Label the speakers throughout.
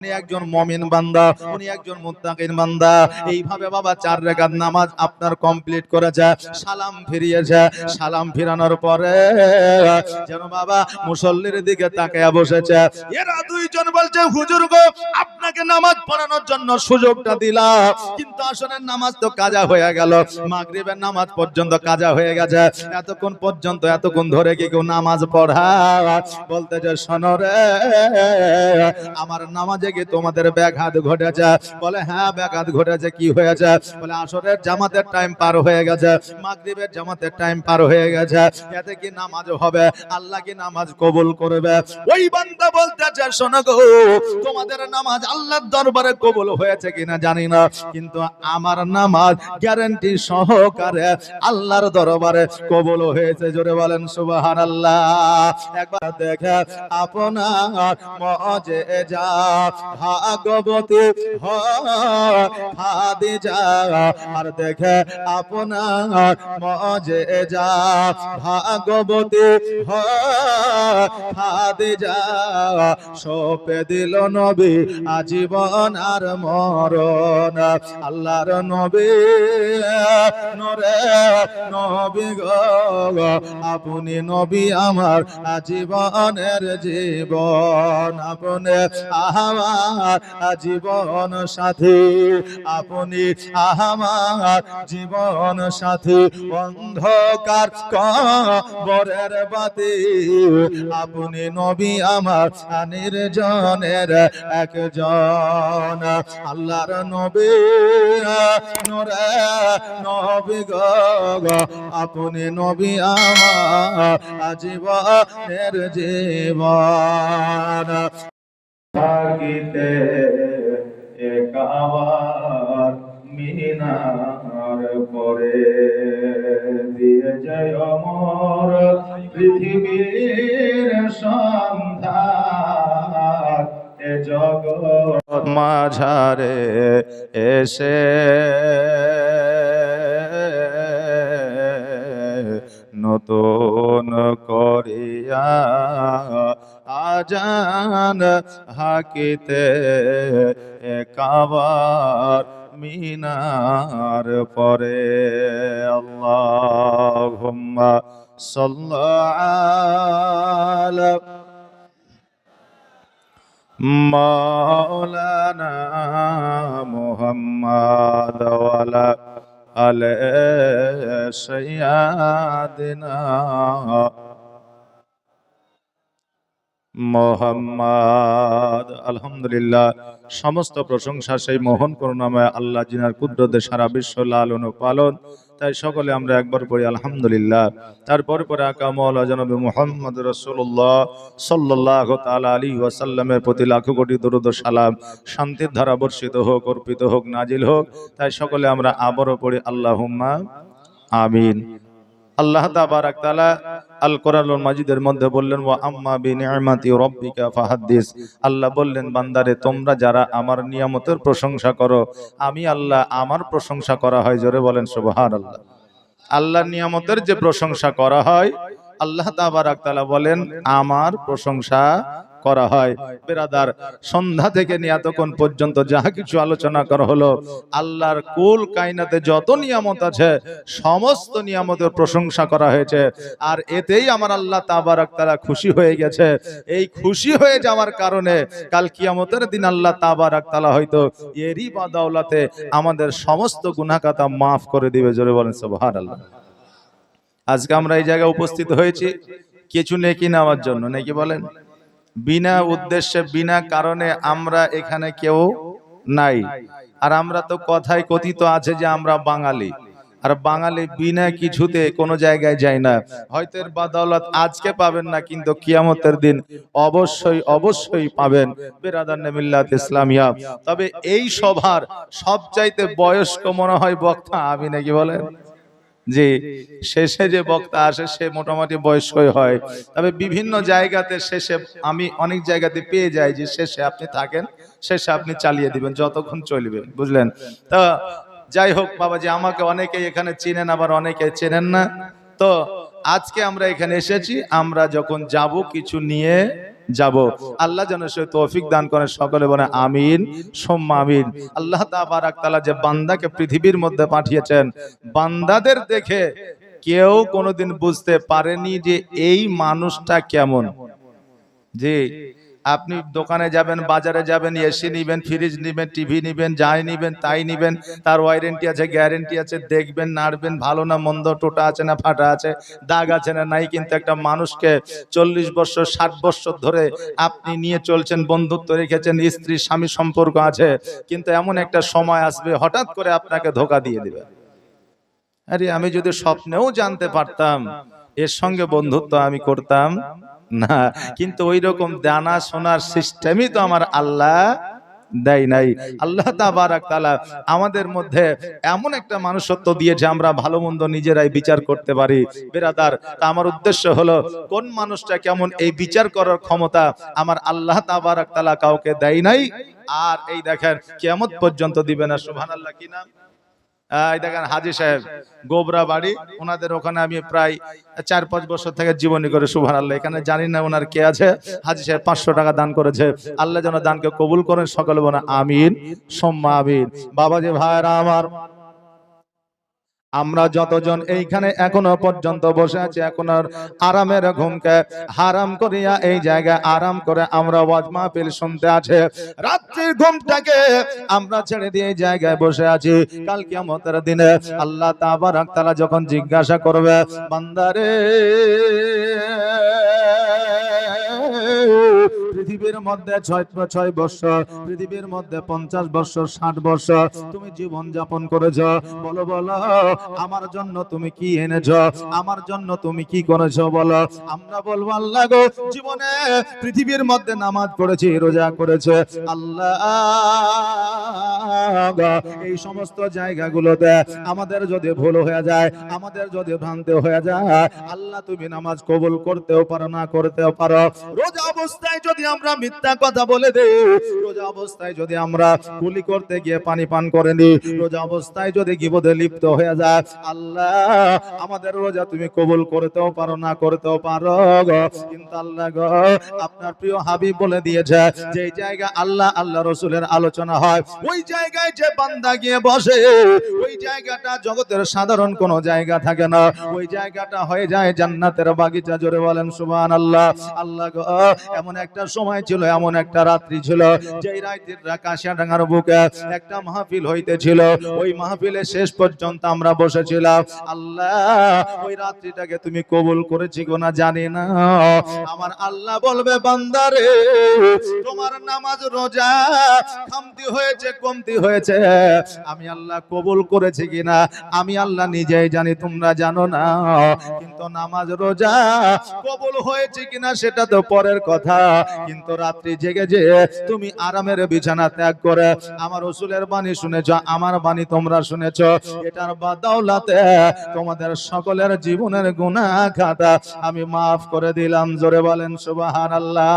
Speaker 1: উনি একজন মুমিন বান্দা, উনি একজন মুত্তাকিন বান্দা। এইভাবে বাবা 4 রাকাত নামাজ আপনার কমপ্লিট করেছে, সালাম ফিরিয়েছে। সালাম ফিরানোর পরে যেন বাবা মুসল্লির দিকে তাকিয়ে বসেছে। এরা দুইজন বলছে, হুজুর গো, আপনাকে নামাজ পড়ানোর জন্য সুযোগটা দিলাম, কিন্তু আসলে নামাজ তো কাজা হয়ে গেল। মাগরিবের নামাজ পর্যন্ত কাজা হয়ে গেছে। এতক্ষণ পর্যন্ত এতক্ষণ ধরে কি কেউ নামাজ পড়ায়? বলতেছে, শোনো রে, আমার নামাজে কি তোমাদের ব্যাঘাত ঘটেছে? বলে, হ্যাঁ ব্যাঘাত ঘটেছে। কি হয়েছে? বলে, আসরের জামাতের টাইম পার হয়ে গেছে, মাগরিবের জামাতের টাইম পার হয়ে গেছে, এতে কি নামাজ হবে? আল্লাহ কি নামাজ কবুল করবে? ওই বান্দা বলতেছে, শোনো গো, তোমাদের নামাজ আল্লাহর দরবারে কবুল হয়েছে কিনা জানি না, কিন্তু আমার নামাজ গ্যারান্টি সহকারে আল্লাহর দরবারে কবুল হয়েছে। জোরে বলেন সুবহানাল্লাহ। একবার দেখে আপনার মুআজিজা ভাগবতী খাদিজা, আর দেখে আপনার মুআজিজা ভাগবতী খাদিজা, সপে দিল নবী আজীবন আর মরণ। আল্লাহর নবী নূরে নবী গো, আপনি নবী আমার আজীবনের জীবন, আপনি আমার জীবন সাথী, আপনি আমার জীবন সাথী, অন্ধকার কবরের বাতি, আপনি নবী আমার নির্জনের একজন। আল্লাহর নবী নূরে নবী গো, আপনি নবী আমার জীবনের জীবন। থাকিতে একাবার মিনার পরে দিয়ে যায় অমর পৃথিবীর সন্ধান, এ জগৎ মাঝারে এসে নতুন করিয়া আজান হাকিতে একাবার মিনার পরে। আল্লাহুম্মা সাল্লি আলা মাওলানা মুহাম্মাদ ওয়া আলা আলি সাইয়্যিদিনা মুহাম্মাদ। আলহামদুলিল্লাহ, সমস্ত প্রশংসা সেই মোহন করুণাময় আল্লাহ, যিনার কুদরতে সারা বিশ্ব লালন ও পালন। তাই সকলে আমরা একবার পড়ি আলহামদুলিল্লাহ। তারপরে পরে আকা মাওলা জনাবে মুহাম্মদ রাসূলুল্লাহ সাল্লাল্লাহু তাআলা আলাইহি ওয়াসাল্লামের প্রতি লাখো কোটি দরুদ ও সালাম, শান্তির ধারা বর্ষিত হোক, অর্পিত হোক, নাজিল হোক। তাই সকলে আমরা আবারও পড়ি আল্লাহুম্মা আমিন। আল্লাহ তাবারাক তাআলা আল কোরআনুল মাজিদের মধ্যে বললেন, ওয়া আম্মা বিনিআমাতি রাব্বিকা ফাহাদ্দিস। আল্লাহ বললেন, বান্দারে, তোমরা যারা আমার নিয়ামতের প্রশংসা করো, আমি আল্লাহ আমার প্রশংসা করা হয়। জোরে বলেন সুবহানাল্লাহ। আল্লাহর নিয়ামতের যে প্রশংসা করা হয়, আল্লাহ তাবারাক তাআলা বলেন আমার প্রশংসা করা হয়। বেরাদার, সন্ধ্যা থেকে নিয়ে এতক্ষণ পর্যন্ত যাহা কিছু আলোচনা করা হলো, আল্লাহর কুল কায়নাতে যত নিয়ামত আছে সমস্ত নিয়ামতের প্রশংসা করা হয়েছে। আর এতেই আমার আল্লাহ তাবারাক তাআলা খুশি হয়ে গেছে। এই খুশি হয়ে যাওয়ার কারণে কাল কিয়ামতের দিন আল্লাহ তাবারাক তাআলা হয়তো এরই বাদাওলাতে আমাদের সমস্ত গুনাহ খাতা মাফ করে দিবে। জোরে বলেন সুবহানাল্লাহ। আজকে আমরা এই জায়গায় উপস্থিত হয়েছি কিছু নেকি নেওয়ার জন্য, নাকি বলেন? বিনা উদ্দেশ্যে বিনা কারণে আমরা এখানে কেউ নাই। আর আমরা তো কথায় কথিত আছে যে আমরা বাঙালি, আর বাঙালি বিনা কিছুতে কোনো জায়গায় যায় না। হয়তো এর বাদৌলত আজকে পাবেন না, কিন্তু কিয়ামতের দিন অবশ্যই অবশ্যই পাবেন। বিরাদার মিল্লাত ইসলামিয়া। তবে এই সভার সবচাইতে বয়স্ক মনে হয় বক্তা আমি, নাকি বলেন? যে শেষে যে বক্তা আসে সে মোটামুটি বয়স্কই হয়। তবে বিভিন্ন জায়গাতে শেষে আমি অনেক জায়গাতে পেয়ে যাই যে শেষে আপনি থাকেন, শেষে আপনি চালিয়ে দিবেন যতক্ষণ চলবে, বুঝলেন? তা যাই হোক বাবাজি, আমাকে অনেকেই এখানে চেনেন, আবার অনেকে চেনেন না। তো আজকে আমরা এখানে এসেছি, আমরা যখন যাব কিছু নিয়ে যাব। আল্লাহ যেন সে তৌফিক দান করেন, সকলে বলে আমিন সুম্মা আমিন। আল্লাহ তাবারাক তাআলা যে বান্দাকে পৃথিবীর মধ্যে পাঠিয়েছেন, বান্দাদের দেখে কেউ কোনোদিন বুঝতে পারেনি যে এই মানুষটা কেমন। জি, আপনি দোকানে যাবেন, বাজারে যাবেন, এসি নিবেন, ফ্রিজ নিবেন, টিভি নিবেন, যাই নিবেন তাই নিবেন, তার ওয়ারেন্টি আছে, গ্যারেন্টি আছে, দেখবেন, নাড়বেন, ভালো না মন্দ, টোটা আছে না ফাটা আছে, দাগ আছে না নাই। কিন্তু একটা মানুষকে 40 বছর 60 বছর ধরে আপনি নিয়ে চলছেন, বন্ধুত্ব রেখেছেন, স্ত্রী স্বামী সম্পর্ক আছে, কিন্তু এমন একটা সময় আসবে হঠাৎ করে আপনাকে ধোকা দিয়ে দিবে। আরে আমি যদি স্বপ্নেও জানতে পারতাম এর সঙ্গে বন্ধুত্ব আমি করতাম না, কিন্তু ওই রকম জানা শোনার সিস্টেমই তো আমার আল্লাহ দেয় নাই। আল্লাহ তাবারাক তাআলা আমাদের মধ্যে এমন একটা মানুষত্ব দিয়েছে আমরা ভালো মন্দ নিজেরাই বিচার করতে পারি। বিরাদার, তা আমার উদ্দেশ্য হলো কোন মানুষটা কেমন এই বিচার করার ক্ষমতা আমার আল্লাহ তাবারাক তাআলা কাউকে দেয় নাই, আর এই দেখেন কিয়ামত পর্যন্ত দিবে না। সুবহানাল্লাহ। কি নাম? এই দেখেন হাজী সাহেব, গোবরা বাড়ি, ওনাদের ওখানে আমি প্রায় 4-5 বছর থেকে জীবনী করে। সুবহানাল্লাহ। এখানে জানি না ওনার কে আছে। হাজী সাহেব 500 টাকা দান করেছে। আল্লাহ যেন দানকে কবুল করেন, সকলে বলে আমিন সুম্মা আমিন। বাবাজি ভাইরা আমার, আমরা যতজন এইখানে এখনো পর্যন্ত বসে আছি, এখন আর আরামের ঘুমকে হারাম করিয়া এই জায়গায় আরাম করে আমরা ওয়াজ মাহফিল শুনতে আছে, রাত্রির ঘুমটাকে আমরা ছেড়ে দিয়ে এই জায়গায় বসে আছি। কাল কিয়ামতের দিনে আল্লাহ তাবারাক তাআলা যখন জিজ্ঞাসা করবে, বান্দারে পৃথিবীর মধ্যে 6 বছর, পৃথিবীর মধ্যে 50 বছর, 60 বছর তুমি জীবন যাপন করেছো, বলো বলো আমার জন্য তুমি কি এনেছো, আমার জন্য তুমি কি করেছো বলো। আমরা বলবো আল্লাহ গো, জীবনে পৃথিবীর মধ্যে নামাজ পড়েছি, রোজা করেছে আল্লাহ। এই সমস্ত জায়গাগুলোতে আমাদের যদি ভুল হয়ে যায়, আমাদের যদি ভ্রান্তি হয়ে যায়, আল্লাহ তুমি নামাজ কবুল করতেও পারো, না করতেও পারো। রোজা অবস্থায় যদি আমরা মিথ্যা কথা বলে দেই, রোজা অবস্থায় যদি আমরা কুলি করতে গিয়ে পানি পান করে নিই, রোজা অবস্থায় যদি গীবতে লিপ্ত হয়ে যায়, আল্লাহ আমাদের রোজা তুমি কবুল করতেও পারো, না করতেও পারো। কিন্তু আল্লাহ গো, আপনার প্রিয় হাবিব বলে দিয়েছে যে জায়গা আল্লাহ আল্লাহ রাসূলের আলোচনা হয়, ওই জায়গায় যে বান্দা গিয়ে বসে, ওই জায়গাটা জগতের সাধারণ কোনো জায়গা থাকে না, ওই জায়গাটা হয়ে যায় জান্নাতের বাগিচা। জোরে বলেন সুবহানাল্লাহ। আল্লাহ গো, এমন একটা সময় ছিল, এমন একটা রাত্রি ছিল, যেই রাতের কাশিয়াডাঙ্গার বুকে একটা মাহফিল হইতেছিল, ওই মাহফিলে শেষ পর্যন্ত আমরা বসেছিলাম। আল্লাহ ওই রাত্রিটাকে তুমি কবুল করেছি গো না জানি না। আমার আল্লাহ বলবে, বান্দারে তোমার নামাজ রোজা খামতি হয়েছে, কমতি হয়েছে, আমি আল্লাহ কবুল করেছি কিনা আমি আল্লাহ নিজেই জানি, তোমরা জানো না। কিন্তু নামাজ রোজা কবুল হয়েছে কিনা সেটা তো পরের কথা, কিন্তু রাত্রি জেগে যে তুমি আরামের বিছানা ত্যাগ করে আমার রাসূলের বাণী শুনেছো, আমার বাণী তোমরা শুনেছো, এটার বাদৌলতে তোমাদের সকলের জীবনের গুনাহ খাতা আমি মাফ করে দিলাম। জোরে বলেন সুবহানাল্লাহ।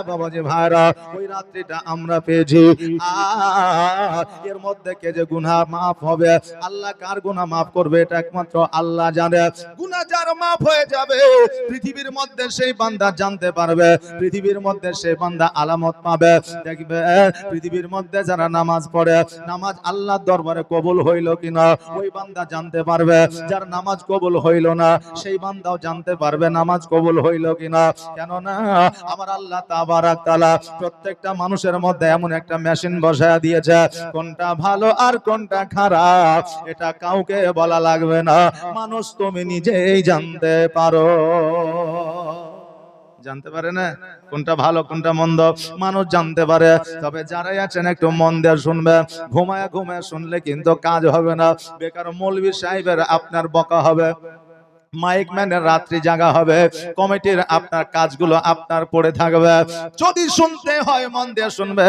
Speaker 1: বাবাজি ভাইরা, ওই রাত্রিটা আমরা পেয়েছি, আর এর মধ্যে কে যে গুনাহ মাফ হবে, আল্লাহ কার গুনাহ মাফ করবে এটা একমাত্র আল্লাহ জানে। গুনাহ যার মাফ হয়ে যাবে, পৃথিবীর মধ্যে সেই বান্দা জানতে পারবে, পৃথিবীর মধ্যে সেই বান্দা আলামত পাবে, দেখবে পৃথিবীর মধ্যে যারা নামাজ পড়ে, নামাজ আল্লাহর দরবারে কবুল হইল কিনা ওই বান্দা জানতে পারবে। যার নামাজ কবুল হইল না, সেই বান্দাও জানতে পারবে নামাজ কবুল হইল কিনা। কেন না, আমার আল্লাহ তাবারাক তাআলা প্রত্যেকটা মানুষের মধ্যে এমন একটা মেশিন বসায়া দিয়েছে, কোনটা ভালো আর কোনটা খারাপ এটা কাউকে বলা লাগবে না, মানুষ তুমি নিজেই জানতে পারো। জানতে পারে না কোনটা ভালো কোনটা মন্দ, মানুষ জানতে পারে। তবে যারাই আছেন একটু মন দিয়ে শুনবে, ঘুমায় ঘুমায় শুনলে কিন্তু কাজ হবে না। বেকার মৌলভী সাহেবের আপনার বকা হবে, মাইক ম্যানের রাত্রি জাগা হবে, কমিটির আপনার কাজগুলো আপনার পড়ে থাকবে। যদি শুনতে হয় মন দিয়ে শুনবে।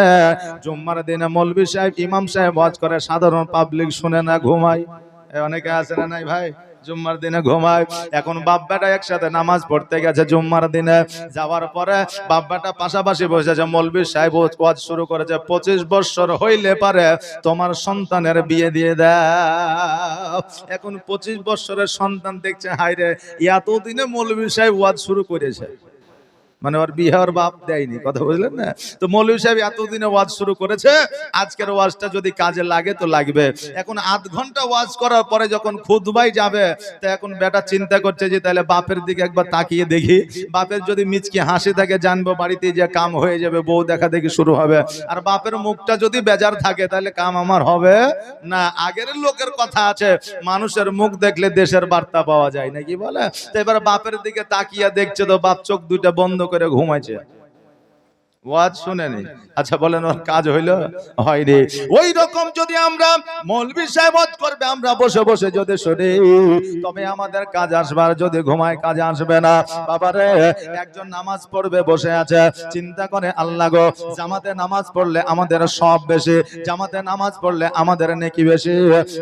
Speaker 1: জুম্মার দিনে মৌলভী সাহেব ইমাম সাহেব ওয়াজ করে, সাধারণ পাবলিক শুনে না, ঘুমায়। অনেকে আছে না নাই ভাই, জুম্মার দিনে ঘুমায়। এখন বাপ বেটা একসাথে নামাজ পড়তে গেছে জুম্মার দিনে, যাওয়ার পরে বাপ বেটা পাশাপাশি বসেছে, মৌলভী সাহেব ওয়াজ শুরু করেছে, 25 বছর হইলে পারে তোমার সন্তানের বিয়ে দিয়ে দাও। এখন 25 বছরের সন্তান দেখছে, হায় রে এতদিনে মৌলভী সাহেব ওয়াজ শুরু করেছে। মানে ওর বিয়ে ওর বাপ দেয়নি, কথা বুঝলেন না? তো মৌলভী সাহেব এতদিনে ওয়াজ শুরু করেছে, আজকের ওয়াজটা যদি কাজে লাগে তো লাগবে। এখন আধ ঘন্টা ওয়াজ করার পরে যখন খুতবাই যাবে, তো এখন বেটা চিন্তা করছে যে তাহলে বাপের দিকে একবার তাকিয়ে দেখি, বাপের যদি মিচকি হাসি থাকে জানবো বাড়িতে যে কাম হয়ে যাবে, বউ দেখা দেখি শুরু হবে। আর বাপের মুখটা যদি বেজার থাকে তাহলে কাম আমার হবে না। আগের লোকের কথা আছে, মানুষের মুখ দেখলে দেশের বার্তা পাওয়া যায় নাকি বলে। তো এবার বাপের দিকে তাকিয়ে দেখছে, তো বাপ চোখ দুইটা বন্ধ করে ঘুমাইছে, ওয়াজ শুনেনি। আচ্ছা বলেন ওর কাজ হইলো? হয়নি। ওই রকম যদি আমরা মৌলভী সাহেব ওয়াজ করবে আমরা বসে বসে যদি শুনি, তবে আমাদের কাজ আসবার, যদি ঘুমায় কাজ আসবে না। বাবারে, একজন নামাজ পড়বে বসে আছে, চিন্তা করে আল্লাহ গো, জামাতে নামাজ পড়লে আমাদের সব বেশি, জামাতে নামাজ পড়লে আমাদের নেকি বেশি।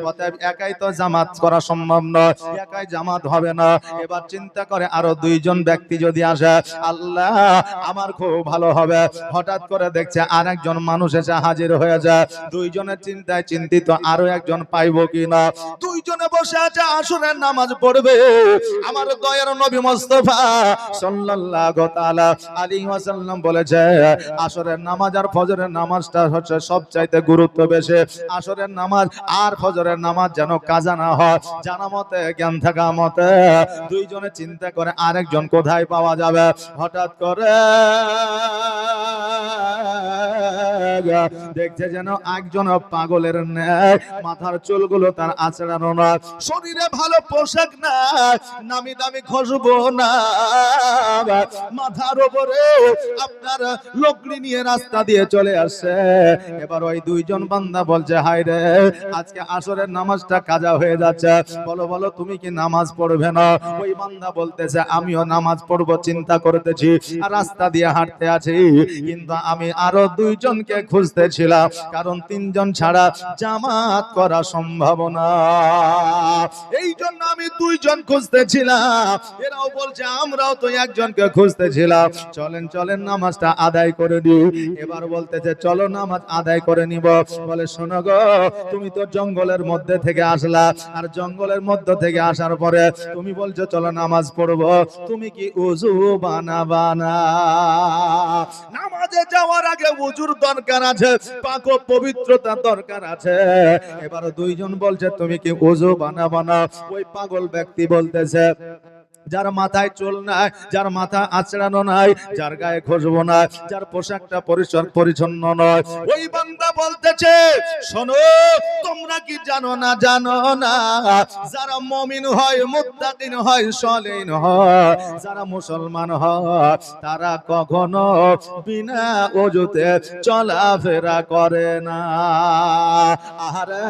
Speaker 1: অতএব একাই তো জামাত করা সম্ভব নয়, একাই জামাত হবে না। এবার চিন্তা করে আরো দুইজন ব্যক্তি যদি আসে, আল্লাহ আমার খুব ভালো হবে। হঠাৎ করে দেখছে আর একজন মানুষ এসে হাজির হয়ে যায়, দুইজনের চিন্তায় চিন্তিত আরো একজন পাইবো কিনা। দুইজনে বসে আছে আসরের নামাজ পড়বে। আমার দয়ার নবী মুস্তাফা সাল্লাল্লাহু তাআলা আলাইহি ওয়াসাল্লাম বলেছে, আসরের নামাজ আর ফজরের নামাজটা হচ্ছে সবচাইতে গুরুত্ব বেশি। আসরের নামাজ আর ফজরের নামাজ যেন কাজা না হয়। জানা মতে, জ্ঞান থাকা মতে দুইজনে চিন্তা করে আরেকজন কোথায় পাওয়া যাবে। হঠাৎ করে দেখছে যেন একজন পাগলের ন্যায়, মাথার চুলগুলো তার আঁচড়ানো না, শরীরে ভালো পোশাক না, নামি দামি খুশবু না, মাথার উপরে আপনার লকড়ি নিয়ে রাস্তা দিয়ে চলে আসছে। এবার ওই দুইজন বান্দা বলছে, হায় রে, আজকে আসরের নামাজটা কাজা হয়ে যাচ্ছে, বলো বলো তুমি কি নামাজ পড়বে না? ওই বান্দা বলতেছে, আমিও নামাজ পড়বো চিন্তা করতেছি, আর রাস্তা দিয়ে হাঁটতে আছি, কিন্তু আমি আরো দুইজনকে খুঁজতেছিলাম, কারণ তিনজন ছাড়া জামাত করা সম্ভব না। এই জন্য আমি দুইজন খুঁজতেছিলাম। এরাও বলছে আমরাও তো একজনকে খুঁজতেছিলাম, চলেন চলেন নামাজটা আদায় করে দিই। এবার বলতেছে চলো নামাজ আদায় করে নিব। বলে শোনো গো, তুমি তো জঙ্গলের মধ্যে থেকে আসলা, আর জঙ্গলের মধ্যে থেকে আসার পরে তুমি বলছো চলো নামাজ পড়বো, তুমি কি উযু বানাবা না? নামাজে যাওয়ার আগে উযুর দরকার আছে, পাক ও পবিত্রতা দরকার আছে। এবার দুইজন বলছে তুমি কি উযু বানাবা না? ওই পাগল ব্যক্তি বলতেছে, যার মাথায় চুল নাই, যার মাথা আঁচড়ানো নাই, যার গায়ে খুশবু নাই, যার পোশাকটা পরিষ্কার পরিচ্ছন্ন নয়, ওই বান্দা বলতেছে, শোনো তোমরা কি জানো না, জানো না যারা মুমিন হয়, মুত্তাকিন হয়, সলিহিন হয়, যারা মুসলমান হয়, তারা কখনো বিনা ওযুতে চলাফেরা করে না। আহারে,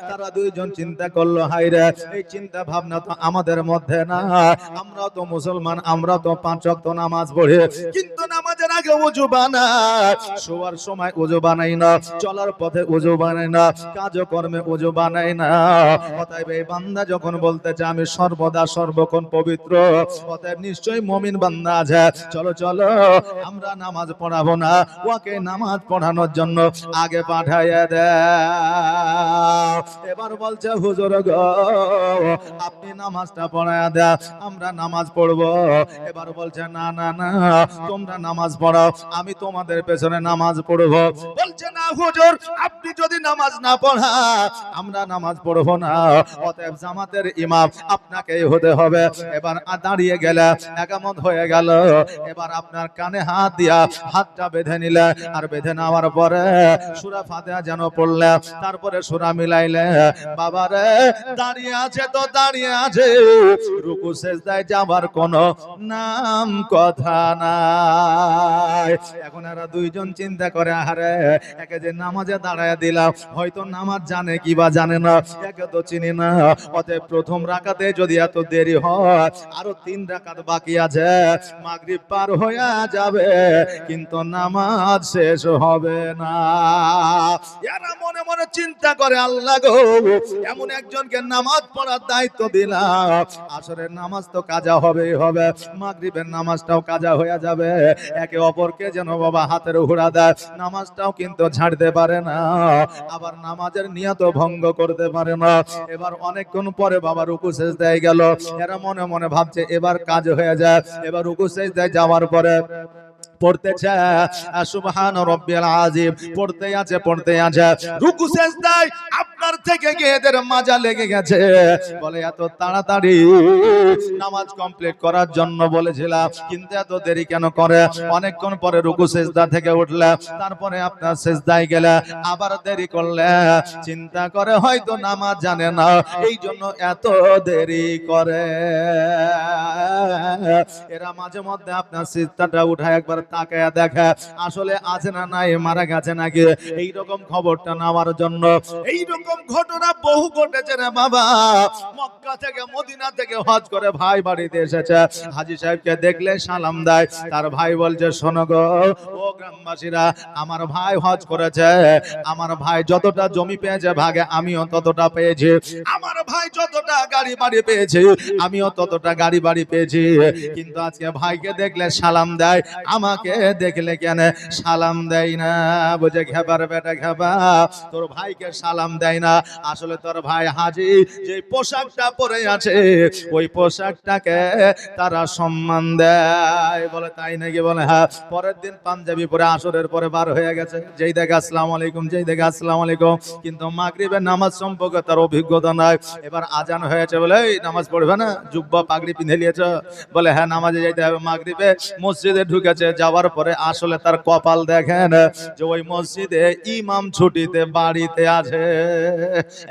Speaker 1: তারা দুইজন চিন্তা করলো, হায়রে, এই চিন্তা ভাবনা তো আমাদের মধ্যে না। আমরা তো মুসলমান, আমরা তো 5 ওয়াক্ত নামাজ পড়ি, কিন্তু নামাজের আগে ওযু বানাই, শোয়ার সময় ওযু বানাই না, চলার পথে ওযু বানাই না, কাজকর্মে ওযু বানাই না। অতএব এই বান্দা যখন বলতেছে আমি সর্বদা সর্বক্ষণ পবিত্র, অতএব নিশ্চয়ই মুমিন বান্দা আছে, চলো চলো আমরা নামাজ পড়াবো না, ওকে নামাজ পড়ানোর জন্য আগে পাঠাইয়া দাও। এবার বলছে হুজুর গো, আপনি নামাজটা পড়ায়া দাও, আমরা নামাজ পড়বো। এবার বলছে না না না, তোমরা নামাজ পড়াও, আমি তোমাদের পেছনে নামাজ পড়বো। বলছে না হুজুর, আপনি যদি নামাজ না পড়া আমরা নামাজ পড়বো না, অতএব জামাতের ইমাম আপনাকেই হতে হবে। এবার দাঁড়িয়ে গেলে, একামত হয়ে গেল, এবার আপনার কানে হাত দিয়া হাতটা বেঁধে নিলে, আর বেঁধে নেওয়ার পরে সূরা ফাতিহা যেন পড়লে, তারপরে সূরা মিলাইলে, বাবারে দাঁড়িয়ে আছে তো দাঁড়িয়ে আছে, রুকু সেজদায় যাবার কোনো নাম কথা নাই। এখন এরা দুইজন চিন্তা করে, আরে একে যে নামাজে দাঁড়ায় দিলাম, হয়তো নামাজ জানে কি বা জানে না, একে তো চিনি না, অতএব প্রথম রাকাতে যদি এত দেরি হয়, আরো 3 রাকাত বাকি আছে, মাগরিব পার হয়ে যাবে, কিন্তু নামাজ শেষ হবে না। এরা মনে মনে চিন্তা করে, আল্লাহ গো, এমন একজনকে নামাজ পড়ার দায়িত্ব দিলাম, আসরের নামাজ তো কাজা হবেই হবে, মাগরিবের নামাজটাও কাজা হয়ে যাবে, একে অপরকে যেন বাবা হাতের হুড়া দেয়, নামাজটাও কিন্তু ছাড়তে পারে না, আবার নামাজের নিয়ত ভঙ্গ করতে পারে না। এবার অনেকক্ষণ পরে বাবা রুকু সেজদায় গেল, এরা মনে মনে ভাবছে এবার কাজ হয়ে যায়। এবার রুকু সেজদায় যাওয়ার পরে পড়তেছে সুবহান রাব্বিয়াল আযীম, পড়তে আছে রুকু সেজদায় আপনার থেকে গিয়ে এদের মাজা লেগে গেছে। বলে এত তাড়াতাড়ি নামাজ কমপ্লিট করার জন্য বলেছিলাম, কিন্তু এত দেরি কেন করে? অনেকক্ষণ পরে রুকু সেজদা থেকে উঠলে, তারপরে আপনার সেজদায় গেলে, আবার দেরি করলে, চিন্তা করে হয়তো নামাজ জানে না, এই জন্য এত দেরি করে। এরা মাঝে মধ্যে আপনার সিজদাটা উঠায় একবার তাকায়া দেখে আসলে আছে না নাই, মারা গেছে নাকি, এইরকম খবরটা নেওয়ার জন্য। এইরকম ঘটনা বহু ঘটেছে রে বাবা। মক্কা থেকে মদিনা থেকে হজ করে ভাই বাড়িতে এসেছে, হাজী সাহেবকে দেখলে সালাম দেয়। তার ভাই বলছে শোনো গো ও গ্রামবাসীরা, আমার ভাই হজ করেছে, আমার ভাই যতটা জমি পেয়েছে ভাগে আমিও ততটা পেয়েছি, আমার ভাই যতটা গাড়ি বাড়ি পেয়েছে আমিও ততটা গাড়ি বাড়ি পেয়েছি, কিন্তু আজকে ভাইকে দেখলে সালাম দেয়, আমাকে দেখলে কেন সালাম দেয় না? বুঝে খেপার বেটা খেপা, তোর ভাইকে সালাম দেয় না, আসলে তোর ভাই হাজী যে পোশাকটা পরে আছে ওই পোশাকটাকে তারা সম্মান দেয়। বলে তাই নাকি? বলে হ্যাঁ। পরের দিন পাঞ্জাবি পরে আসরের পরে বার হয়ে গেছে, যেই দেখে আসসালামু আলাইকুম, যেই দেখে আসসালামু আলাইকুম, কিন্তু মাগরিবের নামাজ সম্পর্কে তার অভিজ্ঞতা নাই। এবার আজান হয়েছে, বলে এই নামাজ পড়বে না, জুব্বা পাগড়ি পিঁধে নিয়েছ? বলে হ্যাঁ নামাজে যাইতে হবে। মাগরিবে মসজিদে ঢুকেছে, যাওয়ার পরে আসলে তার কপাল দেখেন যে ওই মসজিদে ইমাম ছুটিতে বাড়িতে আছে।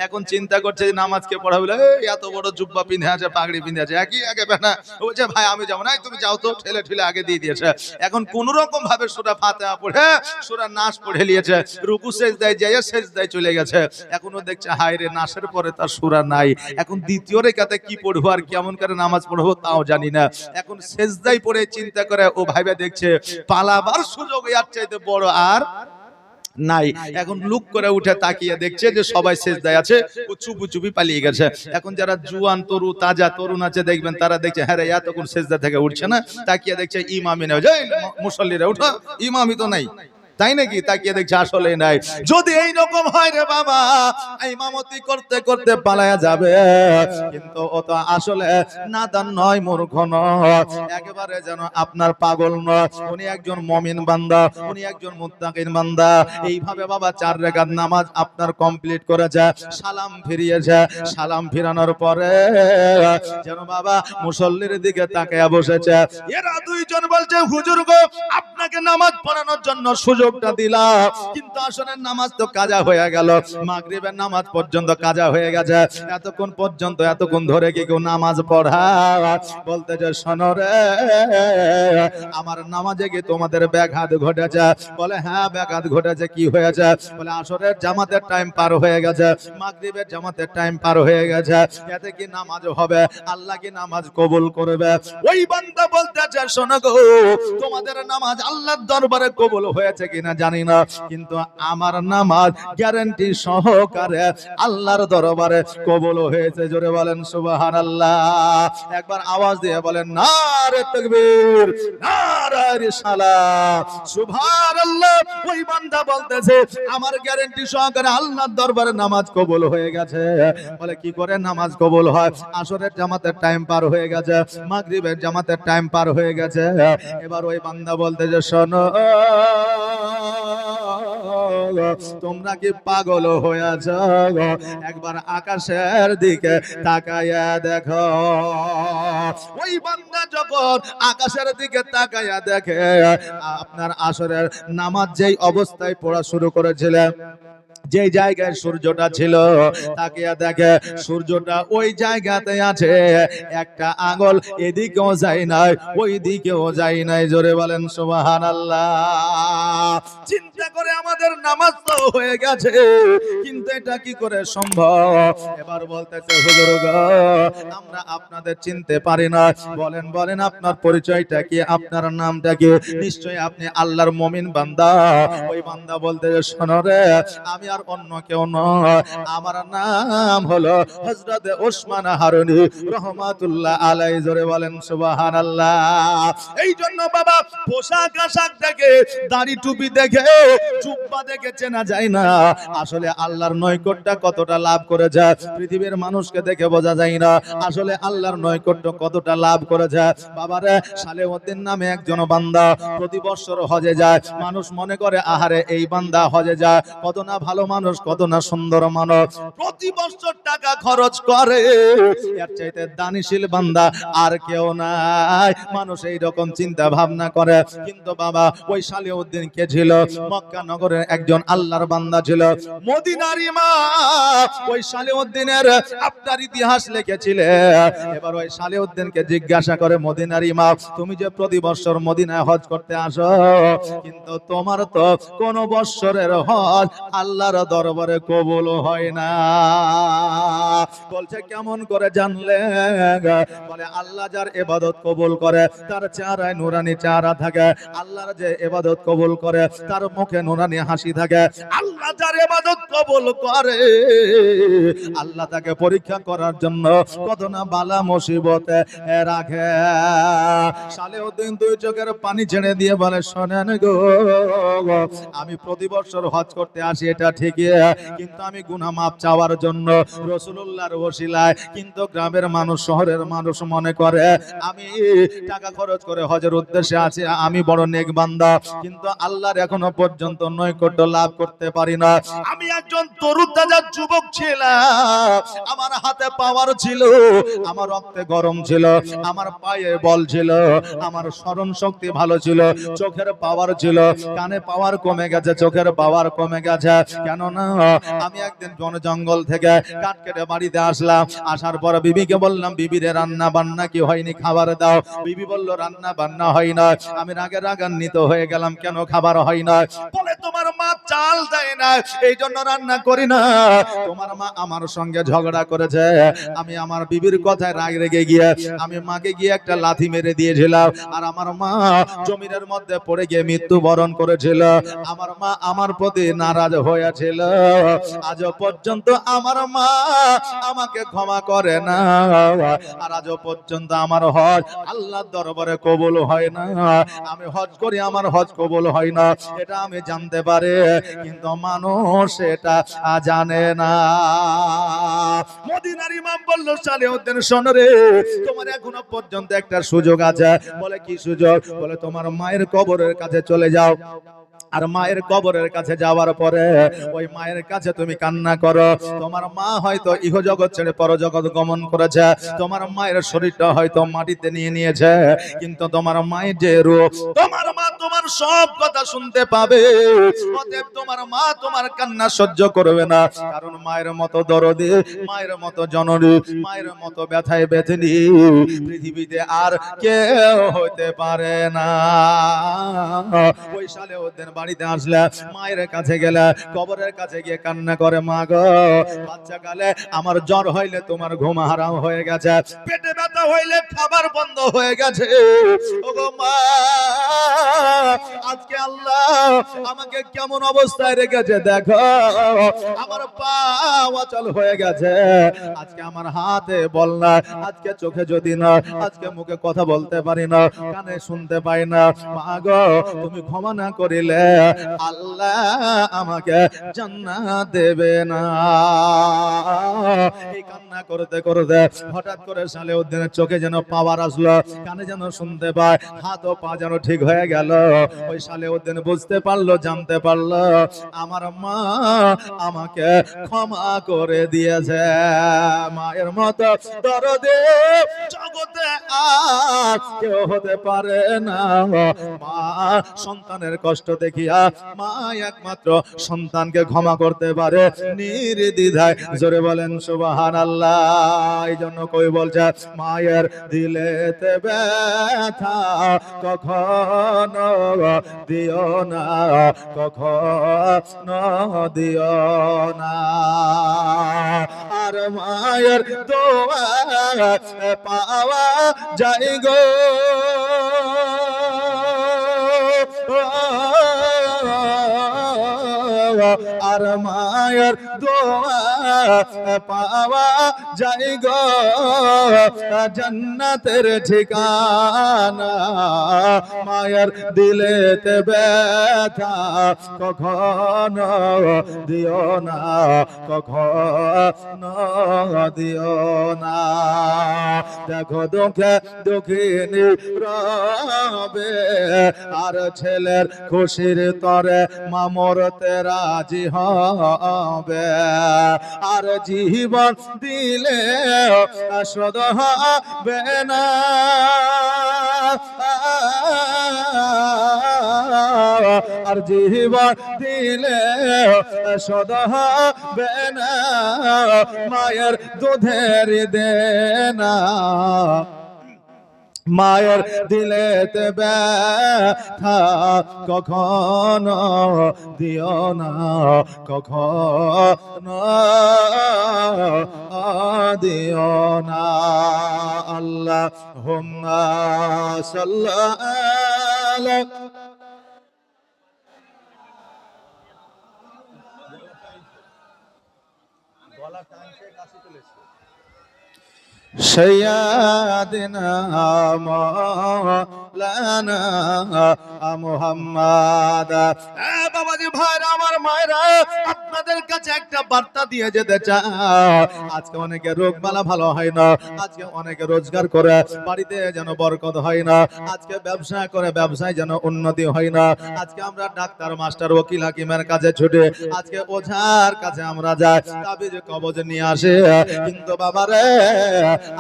Speaker 1: এখন চিন্তা করছে যে নামাজকে পড়াবে, এত বড় জুব্বা পিঁধে আছে, পাগড়ি পিঁধে আছে, একই আগে না। বলছে ভাই আমি যাবো না, তুমি যাও তো, ঠেলে ঠেলে আগে দিয়ে দিয়েছে। এখন কোন রকম ভাবে সূরা ফাতিহা পড়ে সূরা নাস পড়ে নিয়েছে, রুকু সেজদায় যায় সেজদায় চলে গেছে। এখনো দেখছে হায় রে, নাসের পরে তার সূরা নাই, এখন দ্বিতীয় রেখাতে কি পড়বো আর কেমন করে নামাজ পড়বো তাও জানি না। এখন সেজদায় পড়ে চিন্তা করে ও ভাইবা দেখছে পালাবার সুযোগ এর চাইতে বড় আর নাই। এখন লুক করে উঠে তাকিয়ে দেখছে যে সবাই সেজদায় আছে, ও চুপি চুপি পালিয়ে গেছে। এখন যারা জুয়ান তরু তাজা তরুণ আছে দেখবেন, তারা দেখছে হ্যাঁ রে এতক্ষণ সেজদা থেকে উঠছে না, তাকিয়ে দেখছে ইমামই নেই, মুসল্লিরা উঠো, ইমামই তো নাই, তাই নাকি? তাকিয়ে দেখছে আসলে নাই। যদি এই রকম হয় রে বাবা, ইমামতি করতে করতে পালায়া যাবে, কিন্তু ও তো আসলে নাদান নয়, মূর্খ নয়, একেবারে যেন আপনার পাগল নয়। উনি একজন মুমিন বান্দা, উনি একজন মুত্তাকিন বান্দা। এইভাবে বাবা 4 রাকাত নামাজ আপনার কমপ্লিট করেছে, সালাম ফিরিয়েছে। সালাম ফিরানোর পরে যেন বাবা মুসল্লির দিকে তাকিয়ে বসেছে। এরা দুইজন বলছে হুজুর গো, আপনাকে নামাজ পড়ানোর জন্য সুযোগটা দিলাম, কিন্তু আসলে নামাজ তো কাজা হয়ে গেল, মাগরিবের নামাজ পর্যন্ত কাজা হয়ে গেছে, এতক্ষণ পর্যন্ত এতক্ষণ ধরে কি কেউ নামাজ পড়া? বলতে যে শোনো রে, আমার নামাজে কি তোমাদের ব্যাঘাত ঘটেছে? বলে হ্যাঁ ব্যাঘাত ঘটেছে। কি হয়েছে? বলে আসরের জামাতের টাইম পার হয়ে গেছে, মাগরিবের জামাতের টাইম পার হয়ে গেছে, এতে কি নামাজ হবে? আল্লাহ কি নামাজ কবুল করবে? ওই বান্দা বলতেছে শোনো গো, তোমাদের নামাজ আল্লাহর দরবারে কবুল হয়েছে কিনা জানি না, কিন্তু আমার নামাজ গ্যারান্টি সহকারে আল্লাহর দরবারে কবুল হয়েছে। জোরে বলেন সুবহানাল্লাহ। একবার আওয়াজ দিয়ে বলেন নারে তাকবীর, নারে রিসালাত, সুবহানাল্লাহ। ওই বান্দা বলতেছে আমার গ্যারান্টি সহকারে আল্লাহর দরবারে নামাজ কবুল হয়ে গেছে। বলে কি করে নামাজ কবুল হয়? আসরের জামাতের টাইম পার হয়ে গেছে, মাগরিবের জামাতের টাইম পার হয়ে গেছে। এবার ওই বান্দা বলতেছে শোনো, তোমরা কি পাগল হয়েছ? একবার আকাশের দিকে তাকায়া দেখো। ওই বান্দা যখন আকাশের দিকে তাকায়া দেখে, আপনার আসরের নামাজ যেই অবস্থায় পড়া শুরু করেছিলেন, যে জায়গায় সূর্যটা ছিল, তাকিয়া দেখে সূর্যটা ওই জায়গাতে আছে, একটা আঙ্গুল এদিকেও যায় নাই ওই দিকেও যায় নাই। জোরে বলেন সুবহানাল্লাহ। চিন্তা করে আমাদের নামাজ তো হয়ে গেছে, কিন্তু এটা কি করে সম্ভব? এবার বলতেছে হুজুর গো, আমরা আপনাদের চিনতে পারি না। বলেন বলেন আপনার পরিচয়টা কি, আপনার নামটা কি? নিশ্চয়ই আপনি আল্লাহর মুমিন বান্দা। ওই বান্দা বলতেছে শোনো রে, আমি আর অন্য কেউ নয়, আমার নাম হলো হযরত ওসমান হারুনি রহমাতুল্লাহ আলাইহি। জোরে বলেন সুবহানাল্লাহ। এই জন্য বাবা পোশাক আশাক দেখে, দাড়ি টুপি দেখে, জুব্বা দেখে চেনা যায় না আসলে আল্লাহর নৈকট্য কতটা লাভ করে যায়। পৃথিবীর মানুষকে দেখে বোঝা যায় না আসলে আল্লাহর নৈকট্য কতটা লাভ করে যায়। বাবারে, সালেউদ্দিন নামে একজন বান্দা প্রতি বছর হজে যায়। মানুষ মনে করে আহারে এই বান্দা হজে যায়, কত না ভালো মানুষ, কত না সুন্দর মানুষ, প্রতি বছর টাকা খরচ করে, এর চাইতে দানিশীল বান্দা আর কেউ নাই। মানুষ এই রকম চিন্তা ভাবনা করে, কিন্তু বাবা ওই সালেউদ্দিন কে ছিল? মক্কা নগরের একজন আল্লাহর বান্দা ছিল। মদিনার ইমাম ওই সালেউদ্দিনের আপনার ইতিহাস লিখেছিলেন। এবার ওই সালেউদ্দিনকে জিজ্ঞাসা করে, মদিনার ইমাম তুমি যে প্রতি বছর মদিনায় হজ করতে আসো, কিন্তু তোমার তো কোন বছরের হজ আল্লাহর দরবারে কবুল হয় না। বলছে কেমন করে জানলে? বলে আল্লাহ যার ইবাদত কবুল করে তার চেহারায় নুরানি চেহারা থাকে, আল্লাহর যে ইবাদত কবুল করে তার মুখে নুরানি হাসি থাকে। আল্লাহ যার ইবাদত কবুল করে আল্লাহ তাকে পরীক্ষা করার জন্য কত না বালা মুসিবতে রাখে। সালেউদ্দিন দুই চোখের পানি ছেড়ে দিয়ে বলে, শোনেন গো, আমি প্রতি বছর হজ করতে আসি এটা ঠিকই, কিন্তু আমি গুনাহ মাফ চাওয়ার জন্য রাসূলুল্লাহর ওসিলায়, কিন্তু গ্রামের মানুষ, শহরের মানুষ মনে করে আমি টাকা খরচ করে হজের উদ্দেশ্যে আছি, আমি বড় নেক বান্দা, কিন্তু আল্লাহর এখনো পর্যন্ত নৈকট্য লাভ করতে পারি না। আমি একজন তরুতাজা যুবক ছিলাম, আমার হাতে পাওয়ার ছিল, আমার রক্তে গরম ছিল, আমার পায়ে বল ছিল, আমার স্মরণ শক্তি ভালো ছিল, চোখের পাওয়ার ছিল। কানে পাওয়ার কমে গেছে, চোখের পাওয়ার কমে গেছে। কেন না, আমি একদিন বন জঙ্গল থেকে কাঠ কেটে বাড়িতে আসলাম, আসার পর বিবিকে বললাম, বিবিরে রান্না বান্না কি হয়নি, খাবার দাও। বিবি বলল রান্না বান্না হয় না। আমি রাগে রাগান্বিত হয়ে গেলাম, কেন খাবার হয় না? বলে তোমার মা চাল দেয় না, এই জন্য রান্না করি না। তোমার মা আমার সঙ্গে ঝগড়া করেছে। আমি আমার বিবির কথায় রাগ রেগে গিয়ে আমি মাকে গিয়ে একটা লাথি মেরে দিয়েছিলাম, আর আমার মা জমিনের মধ্যে পড়ে গিয়ে মৃত্যুবরণ করেছিল। আমার মা আমার প্রতি নারাজ হয়েছিল, আজও পর্যন্ত আমার মা আমাকে ক্ষমা করে না, আর আজও পর্যন্ত আমার হজ আল্লাহর দরবারে কবুল হয় না। আমি হজ করি, আমার হজ কবুল হয় না, এটা আমি জানতে পারি, কিন্তু মানুষ এটা জানে না। মদিনার ইমাম বলল, সালেউদ্দিন শোনো রে, তোমার এখনো পর্যন্ত একটা সুযোগ আছে। বলে কি সুযোগ? বলে তোমার মায়ের কবরের কাছে চলে যাও, আর মায়ের কবরের কাছে যাওয়ার পরে ওই মায়ের কাছে তুমি কান্না করো। তোমার মা হয়তো ইহজগৎ ছেড়ে পরজগৎ গমন করেছে, তোমার মায়ের শরীরটা হয়তো মাটিতে নিয়ে নিয়েছে, কিন্তু তোমার মায়ের যে রূপ, তোমার মা তোমার সব কথা শুনতে পাবে। অতএব তোমার মা তোমার কান্না সহ্য করবে না, কারণ মায়ের মতো দরদী, মায়ের মতো জননী, মায়ের মতো ব্যথায় বেথনি পৃথিবীতে আর কেউ হতে পারে না। ওই সালেউদ্দিন বাড়িতে আসলে, মায়ের কাছে গেলে, কবরের কাছে গিয়ে কান্না করে, মা গো, বাচ্চা কালে আমার জ্বর হইলে তোমার ঘুম হারাম হয়ে গেছে, পেটে ব্যথা হইলে খাবার বন্ধ হয়ে গেছে, ওগো মা, আজকে আল্লাহ আমাকে কেমন অবস্থায় রেখেছে দেখো, আমার পা অচল হয়ে গেছে, আজকে আমার হাতে বল না, আজকে চোখে যদি না, আজকে মুখে কথা বলতে পারি না, কানে শুনতে পাই না, মা গো, তুমি ক্ষমা না করিলে আল্লাহ আমাকে জান্নাত দেবে না। এই কান্না করতে করতে হঠাৎ করে সালেউদ্দিনের চোখে যেন পাওয়ার আসলো, কানে যেন শুনতে পায়, হাত ও পা যেন ঠিক হয়ে গেল। ওই সালেউদ্দিন বুঝতে পারলো, জানতে পারলো, আমার মা আমাকে ক্ষমা করে দিয়েছে। মায়ের মতো দরদী জগতে আর কেউ হতে পারে না। মা সন্তানের কষ্ট দেখিয়া, মা একমাত্র সন্তানকে ক্ষমা করতে পারে নির্দ্বিধায়। জোরে বলেন সুবহানাল্লাহ। এই জন্য কই বলছে, মায়ের দিলেতে ব্যথা কখনো দিও না, কখনো দিও না, আর মায়ের দোয়া পাওয়া যায় গো, আর মায়ের দোয়া পাওয়া যায় গো জান্নাতের ঠিকানা। মায়ের দিলেতে ব্যথা কখনো দিও না, কখনো দিও না। দেখো দুঃখে দুঃখিনী রবে আর ছেলের খুশির তরে মামরতে রাজি হবে। আর জীবন দিলে শোধ হবে না, আর জীবন দিলে শোধ হবে না মায়ের দুধের দেনা। মায়ের দিলেতে ব্যথা কখনো দিও না, কখনো দিও না। আল্লাহুম্মা সাল্লি সাইয়্যিদিনা মাওলানা মুহাম্মদ। বাবাজি ভাইরা আমার মায়েরা, আপনাদের কাছে একটা বার্তা দিয়ে যেতে চাই। আজকে অনেকে রোগ বালা ভালো হয় না, আজকে অনেকে রোজগার করে বাড়িতে যেন বরকত হয় না, আজকে ব্যবসা করে ব্যবসায় যেন উন্নতি হয় না। আজকে আমরা ডাক্তার মাস্টার ওকিল হাকিমের কাছে ছুটে, আজকে ওঝার কাছে আমরা যাই, তাবিজ কবজ নিয়ে আসে। কিন্তু বাবারে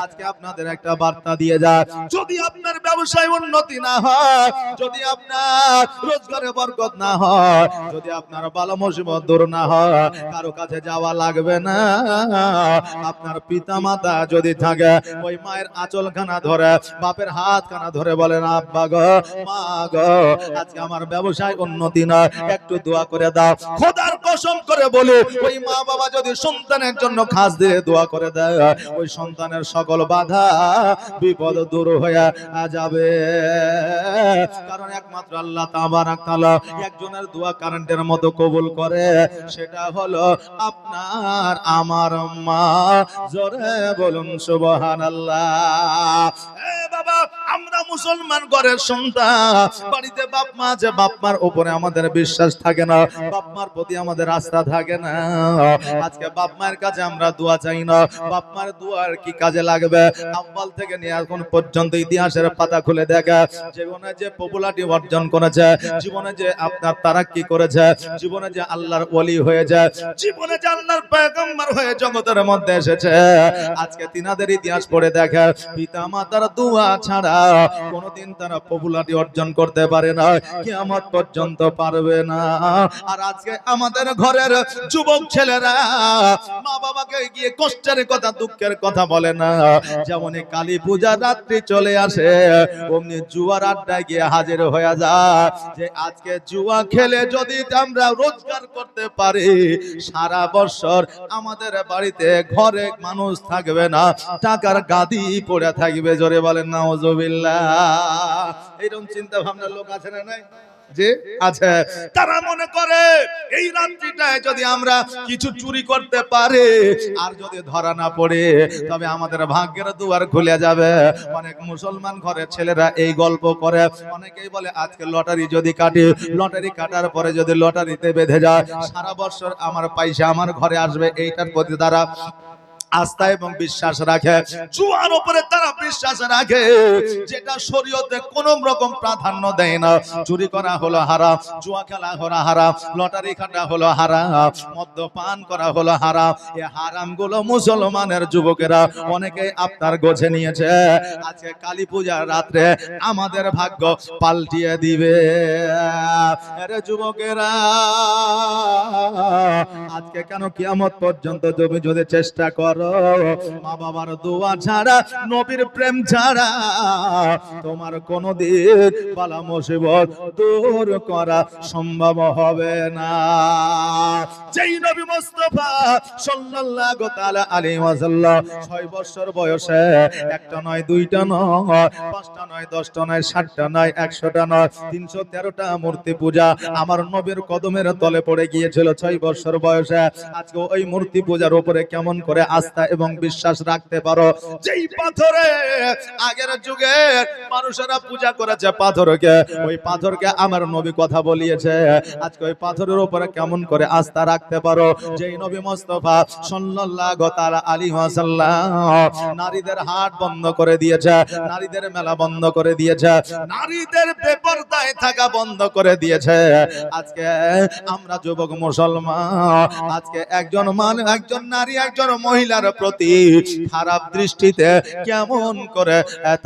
Speaker 1: আজকে আপনাদের একটা বার্তা দিয়ে যায়, যদি আপনার ব্যবসায় উন্নতি না হয়, যদি আপনার রোজগারে বরকত না হয়, যদি আপনার বালা মুসিবত দূর না হয়, কারো কাছে যাওয়া লাগবে না। আপনার পিতা মাতা যদি থাকে, ওই মায়ের আঁচলখানা ধরে, বাপের হাতখানা ধরে বলেন, আব্বা গো, মা গো, আজকে আমার ব্যবসায় উন্নতি না, একটু দোয়া করে দাও। খোদার কসম করে বলি, ওই মা বাবা যদি সন্তানের জন্য খাস দিয়ে দোয়া করে দেয়, ওই সন্তানের সকল বাধা বিপদ দূর হয়ে যাবে। কারণ একমাত্র আল্লাহ তাবারাক তাআলা একজনের দোয়া কারেন্টের মতো কবুল করে, সেটা হলো আপনার আমার মা। জোরে বলুন সুবহানাল্লাহ। বাবা, আমরা মুসলমান ঘরের সন্তান, বাড়িতে বাপ মা আছে, বাপ মার উপরে আমাদের বিশ্বাস থাকে না, বাপ মার প্রতি আমাদের আস্থা থাকে না। আজকে বাপ মায়ের কাছে আমরা দোয়া চাই না। বাপ মার দোয়ার কি কাজে লাগবে? আব্বাল থেকে নিয়ে এখন পর্যন্ত ইতিহাসের পাতা খুলে দেখা, জীবনে যে পপুলারিটি অর্জন করেছে, জীবনে যে আপনার তারাক্কি করেছে, জীবনে যে আল্লাহর ওলি হয়েছে, জীবনে যে আল্লাহর পয়গম্বর হয়ে জগতের মধ্যে এসেছে, আজকে তিনাদের ইতিহাস পড়ে দেখা, পিতা মাতার দোয়া ছাড়া কোনোদিন তারা পপুলারিটি অর্জন করতে পারে না, কিয়ামত পর্যন্ত পারবে না। আর আজকে আমাদের ঘরের যুবক ছেলেরা মা বাবাকে গিয়ে কষ্টের কথা, দুঃখের কথা বলে না। যেমন কালী পূজার রাত্রি চলে আসে, অমনি জুয়ার আড্ডায় গিয়ে হাজির হয়ে যায়, যে আজকে জুয়া খেলে যদি আমরা রোজগার করতে পারি, সারা বছর আমাদের বাড়িতে ঘরে মানুষ থাকবে না, টাকার গাদি পড়ে থাকবে। জোরে বলেন নাউজুবিল্লাহ। এরকম চিন্তা ভাবনার লোক আছে না নাই? যে আছে। তারা মনে করে এই রাত্রিটায় যদি আমরা কিছু চুরি করতে পারি, আর যদি ধরা না পড়ে, তবে আমাদের ভাগ্যের দুয়ার খুলে যাবে। অনেক মুসলমান ঘরের ছেলেরা এই গল্প করে, অনেকেই বলে আজকে লটারি যদি কাটি, লটারি কাটার পরে যদি লটারিতে বেঁধে যায়, সারা বছর আমার পয়সা আমার ঘরে আসবে, এইটার প্রতি তারা আস্থা এবং বিশ্বাস রাখে। জুয়ার উপরে তারা বিশ্বাস রাখে, যেটা শরীয়তে কোন রকম প্রাধান্য দেয় না। চুরি করা হলো হারাম, জুয়া খেলা হলো হারাম, লটারি কাটা হলো হারাম, মদ্যপান করা হলো হারাম। এই হারামগুলো মুসলমানের যুবকেরা অনেকেই আপনার গোছে নিয়েছে। আজকে কালী পূজার রাত্রে আমাদের ভাগ্য পাল্টিয়ে দিবে। আরে যুবকেরা, আজকে কেন কিয়ামত পর্যন্ত তুমি যদি চেষ্টা করো, মা বাবার দোয়া ছাড়া, নবীর প্রেম ছাড়া তোমার কোনদিন বালা মুসিবত দূর করা সম্ভব হবে না। যেই নবী মুস্তাফা সাল্লাল্লাহু তাআলা আলাইহি ওয়াসাল্লাম 6 বছর বয়সে একটা নয় দুইটা নয় পাঁচটা নয় দশটা নয় 60টা নয় 100টা নয় 313টা মূর্তি পূজা আমার নবীর কদমের তলে পড়ে গিয়েছিল 6 বছর বয়সে। আজকে ওই মূর্তি পূজার উপরে কেমন করে আস্থা এবং বিশ্বাস রাখতে পারো? যেই পাথরে আগের যুগে মানুষেরা পূজা করেছে পাথরকে, ওই পাথরকে আমার নবী কথা বলিয়েছে। আজকে ওই পাথরের উপরে কেমন করে আস্থা রাখতে পারো? যেই নবী মুস্তাফা সাল্লাল্লাহু তাআলা আলাইহি ওয়াসাল্লাম নারীদের হাট বন্ধ করে দিয়েছে, নারীদের মেলা বন্ধ করে দিয়েছে, নারীদের বেপরদায় থাকা বন্ধ করে দিয়েছে। আজকে আমরা যুবক মুসলমান আজকে একজন নারী একজন মহিলার প্রতি খারাপ দৃষ্টিতে কেমন করে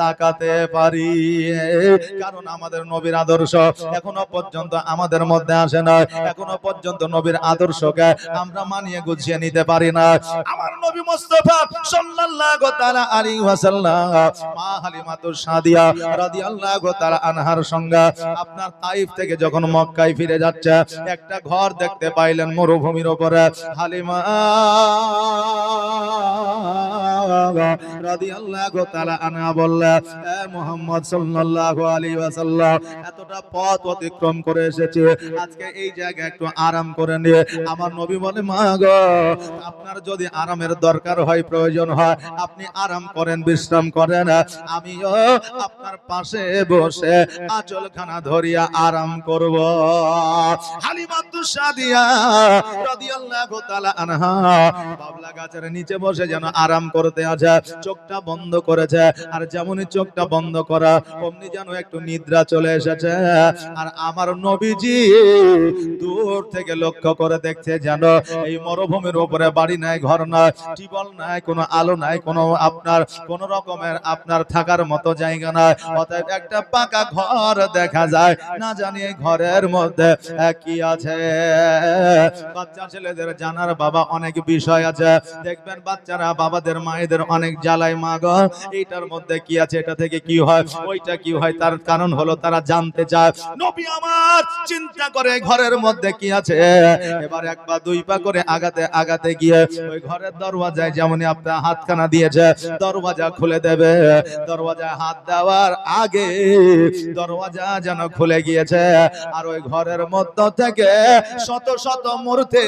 Speaker 1: তাকাতে পারি? কারণ আমাদের নবীর আদর্শ এখনো পর্যন্ত আমাদের মধ্যে আসে না, এখনো পর্যন্ত নবীর আদর্শকে আমরা মানিয়ে গুছিয়ে নিতে পারি না। আমার নবী মুস্তাফা সাল্লাল্লাহু তাআলা আলাইহি ওয়াসাল্লাম মা হালিমাতুস সাদিয়া রাদিয়াল্লাহু তাআলা আনহার সঙ্গে আপনার তাইফ থেকে যখন মক্কায় ফিরে যাচ্ছে একটা ঘর দেখতে পাইলেন মরুভূমির উপরে। হালিমা রাদিয়াল্লাহু তাআলা আনহা বললেন, এ মুহাম্মদ সাল্লাল্লাহু আলাইহি ওয়াসাল্লাম এতটা পথ অতিক্রম করে এসেছে, আজকে এই জায়গায় একটু আরাম করে নিয়ে। আমার নবী বলে, মা গো, আপনার যদি আরামের দরকার হয় প্রয়োজন হয় আপনি আরাম করেন, বিশ্রাম করেন, আমিও আপনার পাশে বসে আঁচলখানা ধরিয়া আরাম করব। হালিমাতুস সাদিয়া রাদিয়াল্লাহু তাআলা আনহা বাবলা গাছের নিচে বসে যেন আরাম করতে আছে, চোখটা বন্ধ করেছে। আর যেমনই চোখটা বন্ধ করা অমনি যেন একটু নিদ্রা চলে এসেছে। আর আমার নবীজি দূর থেকে লক্ষ্য করে দেখছে যেন এই মরুভূমির উপরে বাড়ি নাই, ঘর নাই, টিউবওয়েল নাই, কোনো আলো নাই, কোনো আপনার কোন রকমের আপনার থাকার মতো জায়গা নাই। অতএব একটা পাকা ঘর দেখা যায়, না জানি এই ঘরের মধ্যে কি আছে। বাচ্চা ছেলেদের জানার বাবা অনেক বিষয় আছে, দেখবেন বাচ্চারা বাবাদের মায়েদের অনেক জ্বালায়, মা গো এইটার মধ্যে কি আছে, এটা থেকে কি হয়, ওইটা কি হয়, তার কারণ হলো তারা জানতে চায়। নবী আমার চিন্তা করে ঘরের মধ্যে কি আছে, এবার এক পা দুই পা করে আগাতে আগাতে গিয়ে ওই ঘরের দরওয়াজায় যেমনই আপনার হাতখানা দিয়েছে দরওয়াজা খুলে দেবে, দরওয়াজায় হাত দেওয়ার আগে দরওয়াজা যেন খুলে গিয়েছে। আর ওই ঘরের মধ্য থেকে শত শত মূর্তি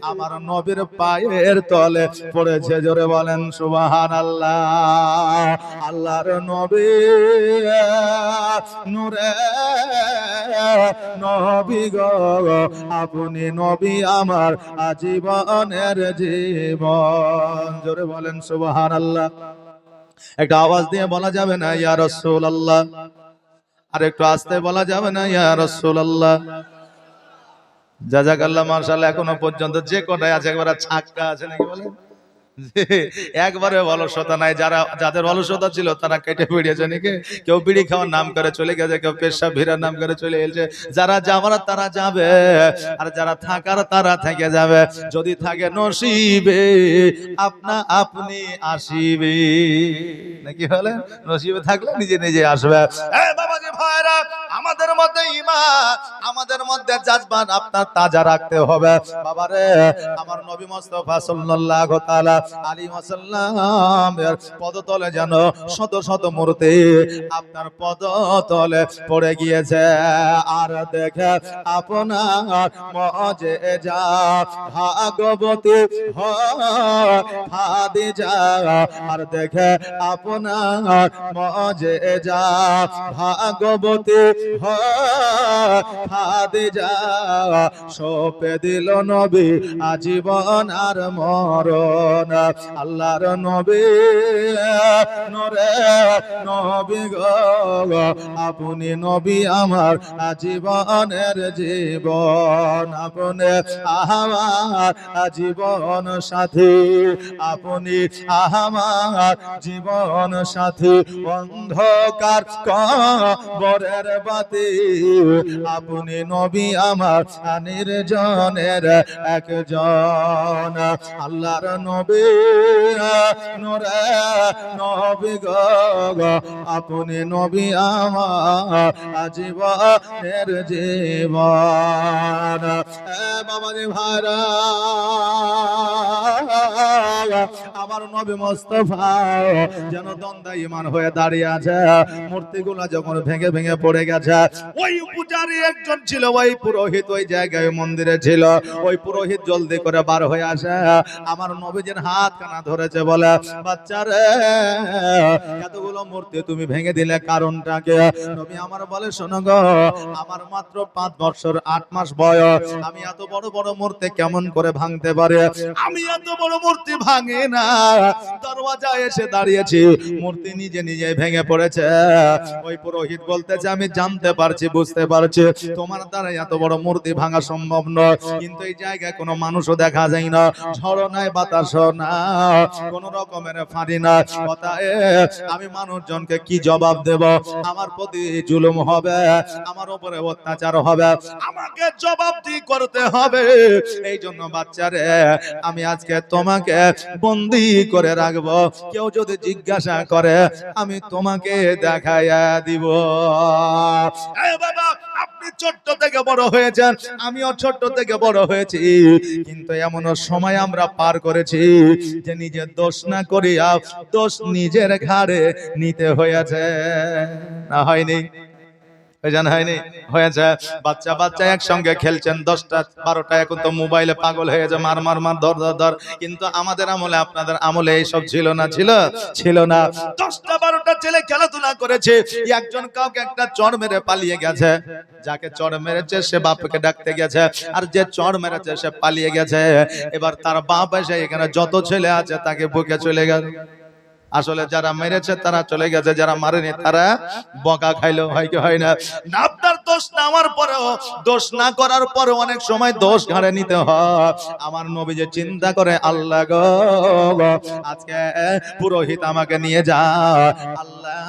Speaker 1: আমার নবীর পায়ের তলে পড়েছে। জোরে বলেন সুবহানাল্লাহ। আল্লাহর নবী নূরে নবী গো, আপনি নবী আমার আজীবনের জীবন। জোরে বলেন সুবহানাল্লাহ। একটা আওয়াজ দিয়ে বলা যাবে না ইয়া রাসূলুল্লাহ? আর একটু আস্তে বলা যাবে না ইয়া রাসূলুল্লাহ? জাযাকাল্লাহ, মাশাআল্লাহ। এখনো পর্যন্ত যে কোটায় আছে একবার ছাক্কা আছে নাকি বলে, একবারে অলসতা নাই। যাদের অলসতা ছিল তারা কেটে বেরিয়েছে নাকি, কেউ বিড়ি খাওয়ার নাম করে চলে গেছে, কেউ পেশাব ভিড়ার নাম করে চলে এসেছে। যারা যাবার তারা যাবে, আর যারা থাকার তারা থেকে যাবে। যদি থাকে নসিবে আপনা আপনি আসিবে, নাকি বলে? নসিবে থাকলে নিজে নিজে আসবে। বাবাজি ভাইরা, আমাদের মধ্যে ঈমান, আমাদের মধ্যে জাজবান আপনার তাজা রাখতে হবে। বাবারে, আমার নবী মুস্তাফা সাল্লাল্লাহু তাআলা আলাইহি ওয়াসাল্লাম এর পদতলে যেন শত শত মূর্তি আপনার পদতলে পড়ে গিয়েছে। আর দেখে আপনার মুজিজা ভাগবতী খাদিজা, আর দেখে আপনার মুজিজা ভাগবতী খাদিজা, সপে দিল নবী আজীবন আর মরণ। আল্লাহর নবী নূরে নবী গো, আপনি নবী আমার আজীবনের জীবন। আপনি আমার জীবন সাথী, আপনি আমার জীবন সাথী। অন্ধকার কবরের বাতি আপনি নবী আমার নির্জনের একজন। আল্লাহর নবী নূরে নবী গো, আপনি নবী আমার জীবনের জীবন। বাবাজি ভাইরা, আমার নবী মুস্তাফা যেন দ্বন্দ্ব ঈমান হয়ে দাঁড়িয়ে আছে। মূর্তিগুলো যখন ভেঙে ভেঙে পড়ে গেছে, ওই পূজারী একজন ছিল, ওই পুরোহিত ওই জায়গায় মন্দিরে ছিল। ওই পুরোহিত জলদি করে বার হয়ে আসে, আমার নবীজির হাত কানা ধরেছে, বলে বাচ্চারে এতগুলো মূর্তি তুমি ভেঙে দিলে কারণটা কি? নবী আমার বলে, শোনো গো, আমার মাত্র 5 বছর 8 মাস বয়স, আমি এত বড় বড় মূর্তি কেমন করে ভাঙতে পারে? আমি এত বড় মূর্তি ভাঙে না, দরওয়াজায় এসে দাঁড়িয়েছি, মূর্তি নিজে নিজে ভেঙে পড়েছে। ওই পুরোহিত বলতেছে, আমি জানতে পারছি, বুঝতে পারছি তোমার দ্বারা এত বড় মূর্তি ভাঙা সম্ভব নয়, কিন্তু এই জায়গায় কোনো মানুষও দেখা যায় না, ঝড় নাই, বাতাসও না, কোন রকমের ফাঁড়ি না, আমি মানুষজনকে কি জবাব দেব? আমার প্রতি জুলুম হবে, আমার উপরে অত্যাচার হবে, আমাকে জবাবদিহি করতে হবে। এই জন্য বাচ্চারে, আমি আজকে তোমাকে বন্দী করে রাখবো, কেউ যদি জিজ্ঞাসা করে আমি তোমাকে দেখাইয়া দিব। বাবা, আপনি ছোট্ট থেকে বড় হয়েছেন, আমিও ছোট্ট থেকে বড় হয়েছি, কিন্তু এমন সময় আমরা পার করেছি যে নিজের দোষ না করিয়া দোষ নিজের ঘাড়ে নিতে হয়েছে, না হয়নি? হয়নি? হয়েছে। বাচ্চা বাচ্চা একসঙ্গে খেলছেন, 10টা 12টা, এখন তো মোবাইলে পাগল হয়ে গেছে, মার মার মার, ধর ধর ধর। কিন্তু আমাদের আমলে, আপনাদের আমলে এইসব ছিল না, ছিল না। 10টা 12টা ছেলে খেলাধুলা করেছে, একজন কাউকে একটা চড় মেরে পালিয়ে গেছে, যাকে চড় মেরেছে সে বাপকে ডাকতে গেছে, আর যে চড় মেরেছে সে পালিয়ে গেছে। এবার তার বাপ এসে এখানে যত ছেলে আছে তাকে বুকে চলে গেল। আসলে যারা মেরেছে তারা চলে গেছে, যারা মারেনি তারা বকা খাইলো, হয় কি হয় না? আপনার দোষ না, আমার পরেও দোষ না করার পরে অনেক সময় দোষ ঘাড়ে নিতে হয়। আমার নবী যে চিন্তা করে, আল্লাহ গো, আজকে পুরোহিত আমাকে নিয়ে যা, আল্লাহ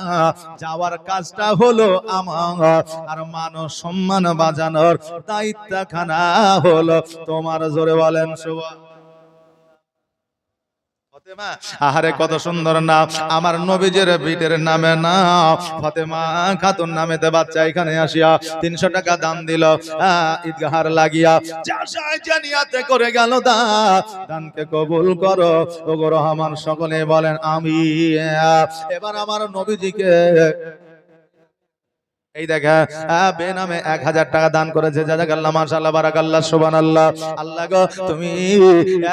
Speaker 1: যাওয়ার কাজটা হলো আমার, আর মান সম্মান বাজানোর দায়িত্বখানা হলো তোমার। জোরে বলেন সুবহানাল্লাহ। আহারে কত সুন্দর নাম, আমার নবীজের বিটের নামে নাম ফাতেমা খাতুন নামেতে বাচ্চা এখানে আসিয়া 300 টাকা দান দিল, ঈদগাহার লাগিয়া জানিয়াতে করে গেল, দানকে কবুল করো ওগো রহমান, সকলে বলেন আমিন। এবার আমার নবীজিকে এই দেখা বেনামে 1000 টাকা দান করেছে, জাযাকাল্লাহ, মাশাআল্লাহ, বারাকাল্লাহ, সুবহানাল্লাহ। আল্লাহ গো, তুমি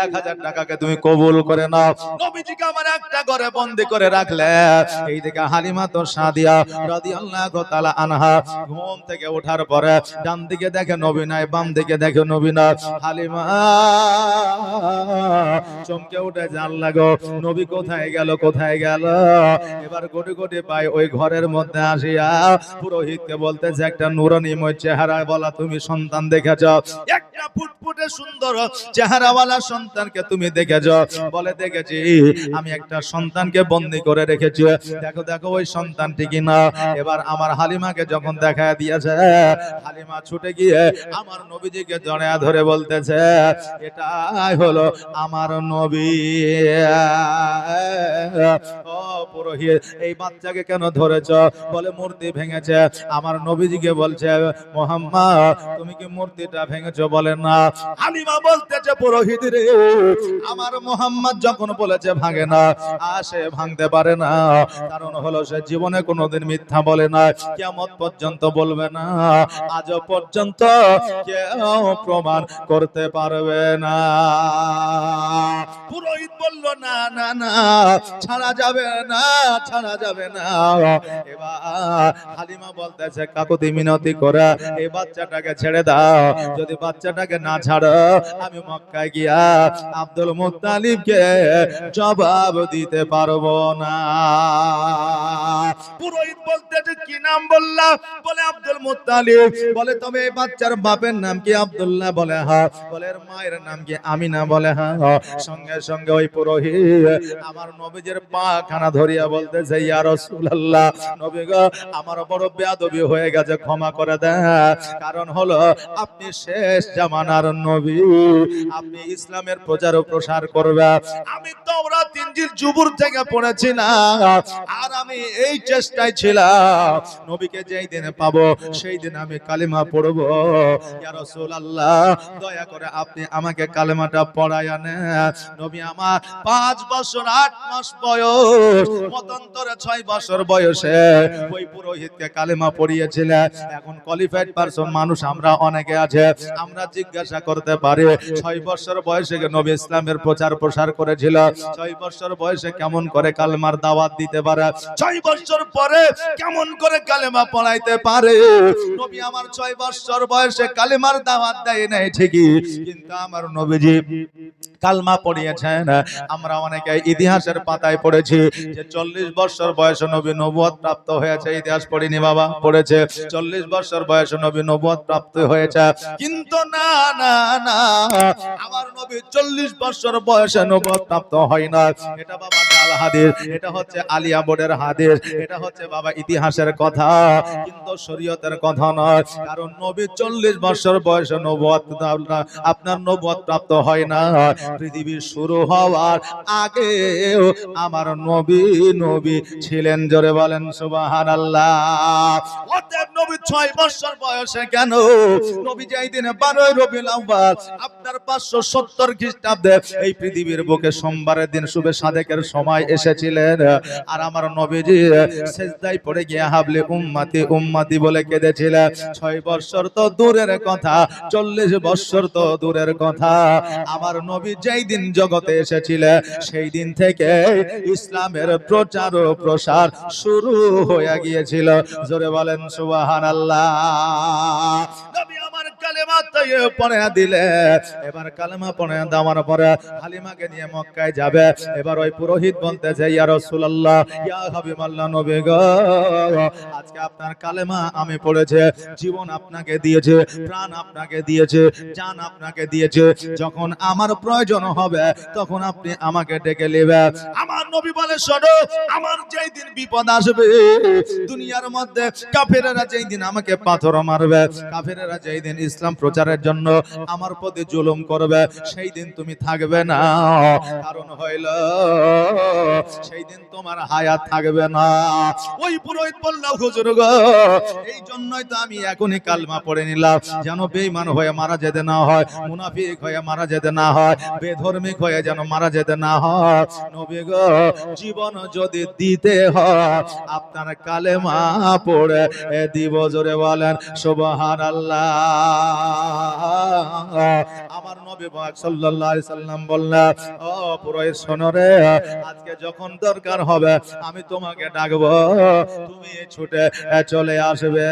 Speaker 1: 1000 টাকাকে তুমি কবুল করে নাও। নবীজিকে আমার একটা ঘরে বন্দী করে রাখলে। এই দিকে হালিমা তো সাদিয়া রাদিয়াল্লাহু তাআলা আনহা ঘুম থেকে ওঠার পরে ডান দিকে দেখে নবী নাই, বাম দিকে দেখে নবী না। হালিমা চমকে উঠে, আল্লাহ গো, নবী কোথায় গেল, কোথায় গেল? এবার কোটি কোটি পায় ওই ঘরের মধ্যে আসিয়া পুরোহিতকে বলতেছে, একটা নূরানীময় চেহারা বলা তুমি সন্তান দেখেছ? একটা ফুটফুটে সুন্দর চেহারাওয়ালা সন্তানকে তুমি দেখেছ? বলে, দেখেছি, আমি একটা সন্তানকে বন্দী করে রেখেছি, দেখো দেখো ওই সন্তানটি কিনা। এবার আমার হালিমাকে যখন দেখা দিয়েছে, হালিমা ছুটে গিয়ে আমার নবীজিকে জড়িয়ে ধরে বলতেছে, এটাই হলো আমার নবী। ও পুরোহিত, এই বাচ্চাকে কেন ধরেছ? বলে, মূর্তি ভেঙেছে। আমার নবীজিকে বলছে, মুহাম্মদ তুমি কি মূর্তিটা ভেঙেছো? বলে, না। হালিমা বলতেছে, পুরোহিত রে, আমার মুহাম্মদ যখন বলেছে ভাঙে না, সে ভাঙতে পারে না, কারণ হলো সে জীবনে কোনোদিন মিথ্যা বলে না, কিয়ামত পর্যন্ত বলবে না, আজ পর্যন্ত কেউ প্রমাণ করতে পারবে না। পুরোহিত বলল, না না না, ছাড়া যাবে না, ছাড়া যাবে না। এবার হালিমা বলতেছে, কাকুতি মিনতি করে এই বাচ্চাটাকে ছেড়ে দাও, যদি বাচ্চাটাকে না ছাড়ো আমি মক্কায় গিয়া আব্দুল মুত্তালিবকে জবাব দিতে পারবো না। পুরোহিত বলতে উদ্দেশ্যে কি নাম বললা? বলে আব্দুল মুত্তালিব। বলে তবে এই বাচ্চার বাপের নাম কি? আব্দুল্লাহ। বলে হ্যাঁ। বলে এর মায়ের নাম কি? আমিনা। বলে হ্যাঁ। সঙ্গে সঙ্গে ওই পুরোহিত আমার নবীজির পা খানা ধরিয়া বলতেছে, ইয়া রাসূলুল্লাহ, নবী গো, আমার বড় বেয়াদবি হয়ে গেছে, ক্ষমা করে দেন। কারণ হলো আপনি শেষ জামানার নবী, আপনি ইসলামের প্রচার ও প্রসার করবে। আমি তাওরাত ইনজিল জুবুর থেকে পড়েছিলাম, আর আমি এই চেষ্টায় ছিলাম নবীকে যেই দিনে পাবো সেই দিন আমি কালিমা পড়বো। ইয়া রাসূলুল্লাহ, দয়া করে আপনি আমাকে কালেমাটা পড়ায়া নেন। নবী আমার 5 বছর 8 মাস বয়স, মতান্তরে 6 বছর বয়সে ওই পুরোহিতকে কালেমা পড়িয়েছিলেন। এখন কোয়ালিফাইড পারসন মানুষ আমরা অনেকে আছে, আমরা জিজ্ঞাসা করতে পারি 6 বছর বয়সে নবী ইসলামের প্রচার প্রসার করেছিল, 6 বছর বয়সে কেমন করে কালেমার দাওয়াত দিতে পারে, 6 বছর পরে কেমন করে কালেমা পড়াইতে পারে? নবী আমার 6 বছর বয়সে কালেমার দাওয়াত দেয় নাই ঠিকই, কিন্তু আমার নবীজি কালমা পড়িয়েছেন। আমরা অনেকে ইতিহাসের পাতায় পড়েছি যে 40 বছর বয়সে নবী নবুয়ত প্রাপ্ত হয়েছে। ইতিহাস পড়িনি বাবা, পড়েছে 40 বছর বয়সে নবী নবুয়ত প্রাপ্ত হয়েছে। কিন্তু না না না, আমার নবী 40 বছর বয়সে নবুয়ত প্রাপ্ত হয় না। এটা বাবা জাল হাদিস, এটা হচ্ছে আলিয়া বোর্ডের হাদিস, এটা হচ্ছে বাবা ইতিহাসের কথা, কিন্তু শরীয়তের কথা নয়। কারণ নবী 40 বছর বয়সে নবুয়ত আপনার নবুয়ত প্রাপ্ত হয় না। পৃথিবী শুরু হওয়ার আগে আমার নবী নবী ছিলেন। জোরে বলেন সুবহানাল্লাহ। অতএব নবী 6 বছর বয়সে কেন? নবী যেই দিনে 12 রবিউল আউয়াল আপনার 570 খ্রিস্টাব্দে এই পৃথিবীর বুকে সোমবারের দিন শুভে সাদেকের সময় এসেছিলেন, আর আমার নবীজি সিজদায় পড়ে গিয়ে হাবলে উম্মতি উম্মতি বলে কেঁদেছিলেন। 6 বছর তো দূরের কথা, 40 বছর তো দূরের কথা, আমার নবী যেই দিন জগতে এসেছিলেন সেই দিন থেকে ইসলামের প্রচার ও প্রসার শুরু হয়ে গিয়েছিল। জোরে বলেন সুবহানাল্লাহ। নবী আমার কালেমা তাইয়ে পড়ে দিলে, এবার কালেমা পড়ে দেওয়ার পরে হালিমাকে নিয়ে মক্কায় যাবে। এবার ওই পুরোহিত বলতেছে, ইয়া রাসূলুল্লাহ, ইয়া হাবিবাল্লাহ, নবী গো, আজকে আপনার কালেমা আমি পড়েছে, জীবন আপনাকে দিয়েছে, প্রাণ আপনাকে দিয়েছে, জান আপনাকে দিয়েছে, যখন আমার প্রয়োজন হবে তখন আপনি আমাকে ডেকে নেবেন। আমার নবী বলে, শোনো, আমার যেই দিন বিপদ আসবে দুনিয়ার মধ্যে, কাফেরেরা যেই দিন আমাকে পাথর মারবে, কাফেরেরা যেই দিন ইসলাম প্রচারের জন্য আমার প্রতি জুলুম করবে, সেই দিন তুমি থাকবে না। কারণ হইল সেই দিন তোমার হায়াত থাকবে না। ওই পুরোহিত বলল, হুজুর গো, এই জন্যই তো আমি এখনই কালমা পড়ে নিলাম, যেন বেঈমান হয়ে মারা যেতে না হয়, মুনাফিক হয়ে মারা যেতে না হয়, বেধর্মিক হয়ে যেন মারা যেতে না হয়। নবী গো, জীবন যদি দিতে হয় আপনার কালেমা পড়ে দিব। জোরে বলেন সুবহানাল্লাহ। আমার নবী পাক সাল্লাল্লাহু আলাইহি সাল্লাম বললেন, ও পুরোহিত শোনো রে, আজকে যখন দরকার হবে আমি তোমাকে ডাকবো, তুমি ছুটে চলে আসবে।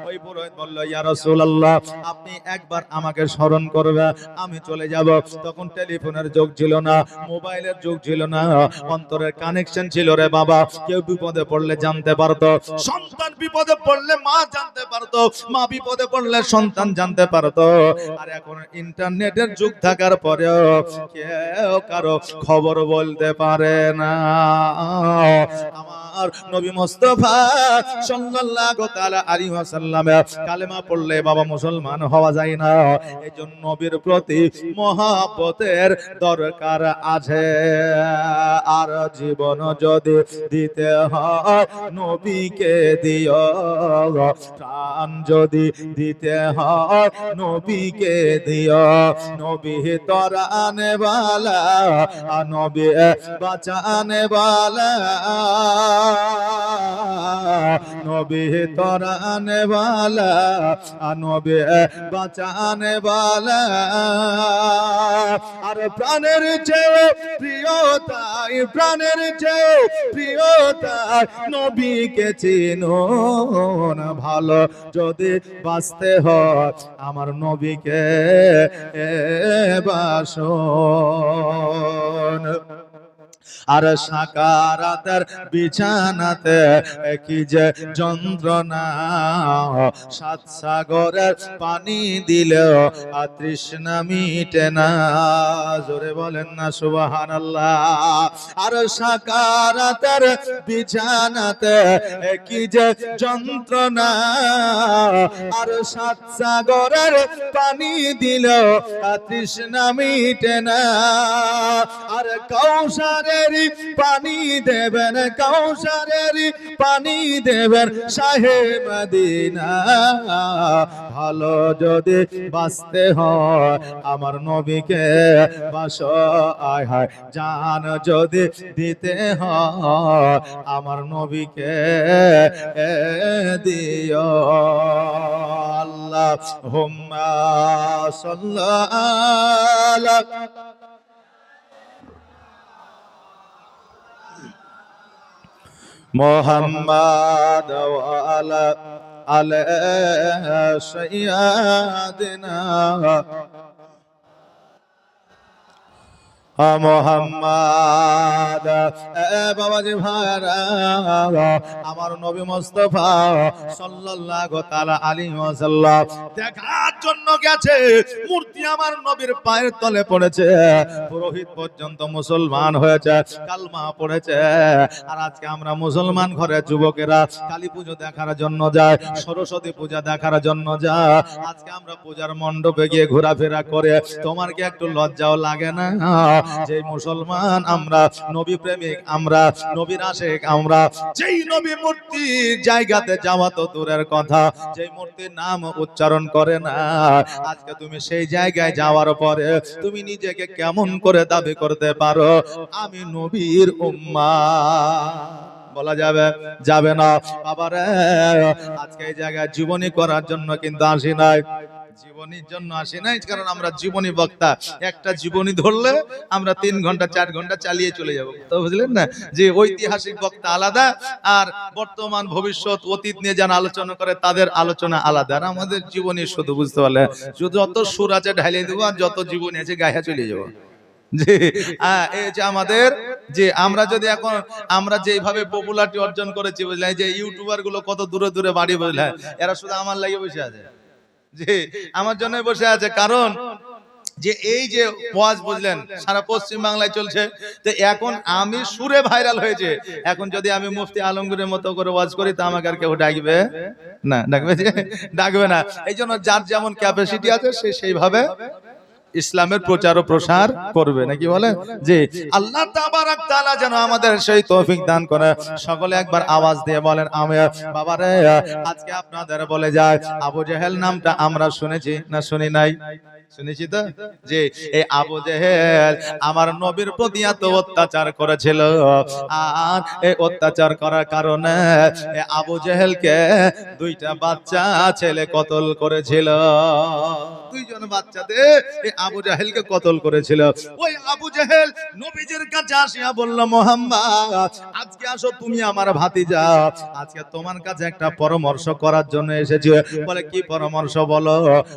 Speaker 1: ওই পুরোহিত বলল, ইয়া রাসূলুল্লাহ, আপনি একবার আমাকে স্মরণ করবে, আমি চলে যাব। তখন টেলিফোনের যুগ ছিল না, মোবাইলের যুগ ছিল না, অন্তরের কানেকশন ছিল রে বাবা। কেউ বিপদে পড়লে জানতে পারতো, সন্তান বিপদে পড়লে মা জানতে পারতো, মা বিপদে পড়লে সন্তান জানতে পারতো। আর এখন ইন্টারনেটের যুগ থাকার পরেও কেউ কারো খবর বলতে পারে না। আমার নবী মুস্তাফা সাল্লাল্লাহু তাআলা আলাইহি ওয়াসাল্লাম কালেমা পড়লে বাবা মুসলমান হওয়া যায় না। এইজন্য নবীর প্রতি মহব্বতের দরকার আছে। আর জীবন যদি দিতে হয় নবীকে দিও, প্রাণ যদি দিতে হয় নবীকে দিও। নবী তরানে वाला, নবী বাঁচানে वाला, নবী তরানে वाला, নবী বাঁচানে वाला। আর প্রাণের চেয়ে প্রিয় তাই, প্রাণের চেয়ে প্রিয় তাই নবীকে চিনো না। ভালো যদি বাঁচতে হয় আমার নবীকে বাসন। আর সাকারাতের বিছানাতে কি যে যন্ত্রণা, সাত সাগরের পানি দিলেও তৃষ্ণা মিটে না। জোরে বলেন না সুবহানাল্লাহ। আর সাকারাতের বিছানাতে কি যে যন্ত্রণা, আর সাত সাগরের পানি দিলেও তৃষ্ণা মিটে না। আর কৌশারের পানি দেবেন, কৌশারের পানি দেবেন শাহে মদিনা। ভালো যদি বাঁচতে হয় আমার নবীকে বাসো, আয় হায় জান যদি দিতে হয় আমার নবীকে দিও। আল্লাহুম্মা সাল্লি মুহাম্মাদ ওয়া আলা আলি সাইয়্যিদিনা মুহাম্মাদ। বাবাজি ভাইরা, আমার নবী মুস্তাফা সাল্লাল্লাহু তাআলা আলাইহি ওয়াসাল্লাম দেখার জন্য গেছে, মূর্তি আমার নবীর পায়ের তলে পড়েছে, পুরোহিত পর্যন্ত মুসলমান হয়েছে, কালমা পড়েছে। আর আজকে আমরা মুসলমান ঘরে যুবকেরা কালী পুজো দেখার জন্য যায়, সরস্বতী পূজা দেখার জন্য যায়। আজকে আমরা পূজার মণ্ডপে গিয়ে ঘোরাফেরা করে, তোমার কি একটু লজ্জাও লাগে না? যে মুসলমান আমরা, নবী প্রেমিক আমরা, নবীর আশিক আমরা, যেই নবী মূর্তির জায়গাতে যাওয়া তো দূরের কথা, যেই মূর্তির নাম উচ্চারণ করে না, আজকে তুমি সেই জায়গায় যাওয়ার পরে তুমি নিজেকে কেমন করে দাবি করতে পারো আমি নবীর উম্মাহ? বলা যাবে? যাবে না। বাবারে, আজকে এই জায়গায় জীবনী করার জন্য কিন্তু আসি নাই, জীবনীর জন্য আসি নাই, কারণ আমরা জীবনী বক্তা। একটা জীবনী ধরলে আমরা 3 ঘন্টা 4 ঘন্টা চালিয়ে চলে যাব। তো বুঝলেন না যে ঐতিহাসিক বক্তা আলাদা, আর বর্তমান ভবিষ্যৎ অতীত নিয়ে যারা আলোচনা করে তাদের আলোচনা আলাদা। আর আমাদের জীবনী শুধু বুঝতে পারলে যত সুর আছে ঢালিয়ে দেবো, আর যত জীবনী আছে গায়ে চলে যাবো। যে এই যে আমাদের যে আমরা যদি এখন আমরা যেভাবে পপুলারিটি অর্জন করেছি, বুঝলেন, যে ইউটিউবার গুলো কত দূরে দূরে বাড়ি, বুঝলেন, এরা শুধু আমার লাগে বসে আছে, যে আমার জন্য বসে আছে। কারণ যে এই যে ওয়াজ, বুঝলেন, সারা পশ্চিম বাংলায় চলছে, তো এখন আমি সুরে ভাইরাল হয়েছে। এখন যদি আমি মুফতি আলমগীরের মতো করে ওয়াজ করি তা আমাকে আর কেউ ডাকবে না, ডাকবে না। এই জন্য যার যেমন ক্যাপাসিটি আছে সে সেইভাবে ইসলামের প্রচার ও প্রসার করবে, নাকি বলে? যে আল্লাহ তাবারাক তাআলা যেন আমাদের সেই তৌফিক দান করে। সকলে একবার আওয়াজ দিয়ে বলেন আমিন। বাবারে, আজকে আপনাদের বলে যায়, আবু জেহেল নামটা আমরা শুনেছি না শুনি নাই? শুনেছি তো, যে এই আবু জেহেল আমার নবীর প্রতি এত অত্যাচার করেছিল, আর এই অত্যাচার করার কারণে আবু জেহেলকে 2টা বাচ্চা ছেলে কতল করেছিল। 2জন বাচ্চাদের এই আবু জেহেলকে কতল করেছিল। ওই আবু জেহেল নবীজির কাছে আসিয়া বলল, মুহাম্মদ, আজকে আসো তুমি আমার ভাতিজা, আজকে তোমার কাছে একটা পরামর্শ করার জন্য এসেছি। বলে কি পরামর্শ বলো?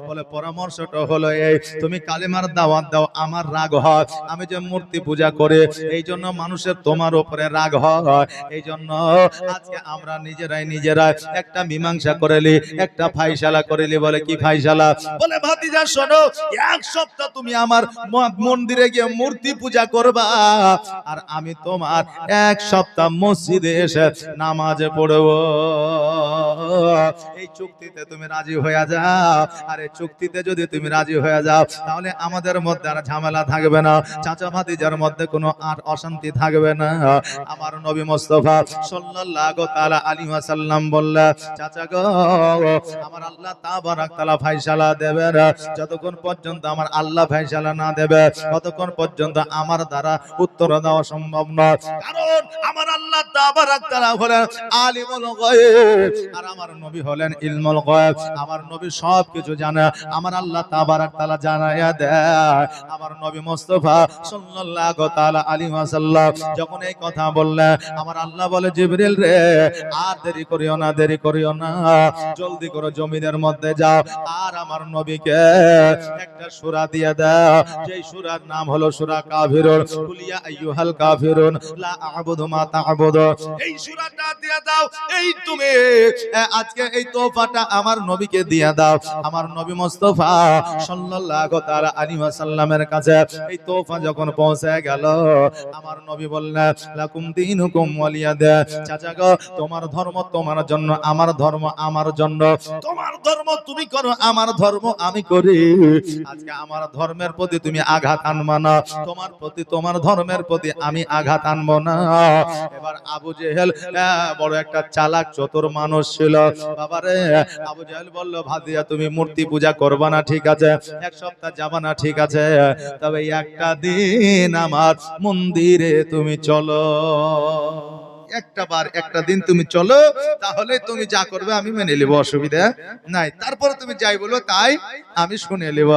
Speaker 1: বলে পরামর্শটা হলো এই, তুমি কালেমার দাওয়াত দাও, আমার রাগ হয়, আমি যে মূর্তি পূজা করে এই জন্য মানুষের তোমার উপরে রাগ হয়, এই জন্য আজকে আমরা নিজেরাই একটা মীমাংসা করেলি, একটা ফাইসালা করেলি। বলে কি ফাইসালা? বলে ভাতিজা শোনো, 1 সপ্তাহ তুমি আমার মন্দিরে গিয়ে মূর্তি পূজা করবা, আর আমি তোমার 1 সপ্তাহ মসজিদে এসে নামাজে পড়বো। এই চুক্তিতে তুমি রাজি হয়ে যাও। আর এই চুক্তিতে যদি তুমি রাজি হয়ে যাও তাহলে আমাদের মধ্যে আর ঝামেলা থাকবে না, চাচা ভাতিজার মধ্যে কোনো আর অশান্তি থাকবে না। আমার নবী মুস্তাফা সাল্লাল্লাহু তাআলা আলাইহি ওয়াসাল্লাম বললেন, চাচা গো, আমার আল্লাহ তাবারাক তাআলা ফয়সালা দেবে, যতক্ষণ পর্যন্ত আমার আল্লাহ ফয়সালা না দেবে ততক্ষণ পর্যন্ত আমার দ্বারা উত্তর দেওয়া সম্ভব নয়। কারণ আমার আল্লাহ তাবারাক তাআলা হলেন আলিমুল গায়ব, আর আমার নবী হলেন ইলমুল গায়ব। আমার নবী সব কিছু জানে। আমার আল্লাহ তাবারাক তাআলা জানায়া দেয় আমার নবী মুস্তাফা সাল্লাল্লাহু তাআলা আলাইহি ওয়াসাল্লাম যখন এই কথা বললেন আমার আল্লাহ বলে জিবরিল রে আর দেরি করিও না, দেরি করিও না, জলদি করো জমিনের মধ্যে যাও আর আমার নবীকে একটা সূরা দিয়ে দাও, যেই সূরার নাম হলো সূরা কাফিরুন, কুলিয়া আইয়ুহাল কাফিরুন লা আ'বুদু মা তা'বুদু, এই সূরাটা দিয়ে দাও। এই তুমি আজকে এই তোহফাটা আমার নবীকে দিয়ে দাও। আমার নবী মুস্তাফা সাল্লাল্লাহু তাআলা আলাইহি ওয়াসাল্লামের কাছে এই তোহফা যখন পৌঁছে গেল আমার নবী বললেন লাকুম দীনুকুম ওয়ালিয়াদা, চাচা গো তোমার ধর্ম তোমার জন্য, আমার ধর্ম আমার জন্য, তোমার ধর্ম তুমি করো, আমার ধর্ম আমি করি। আজকে আমার ধর্মের প্রতি তুমি আঘাত আনবা না, তোমার প্রতি তোমার ধর্মের প্রতি আমি আঘাত আনবো না। এবার আবু জেহেল বড় একটা চালাক চতুর মানুষ ছিল, বাবারে আবু জেহেল বলল ভাদিয়া তুমি মূর্তি পূজা করবা না ঠিক আছে, এক সপ্তাহ যাবা না ঠিক আছে, তবে একটা দিন আমার মন্দিরে তুমি চলো, একটা দিন তুমি চলো, তাহলে তুমি যা করবে আমি মেনে নেব, অসুবিধা নাই, তারপরে তুমি যাই বলো তাই আমি শুনে নেব।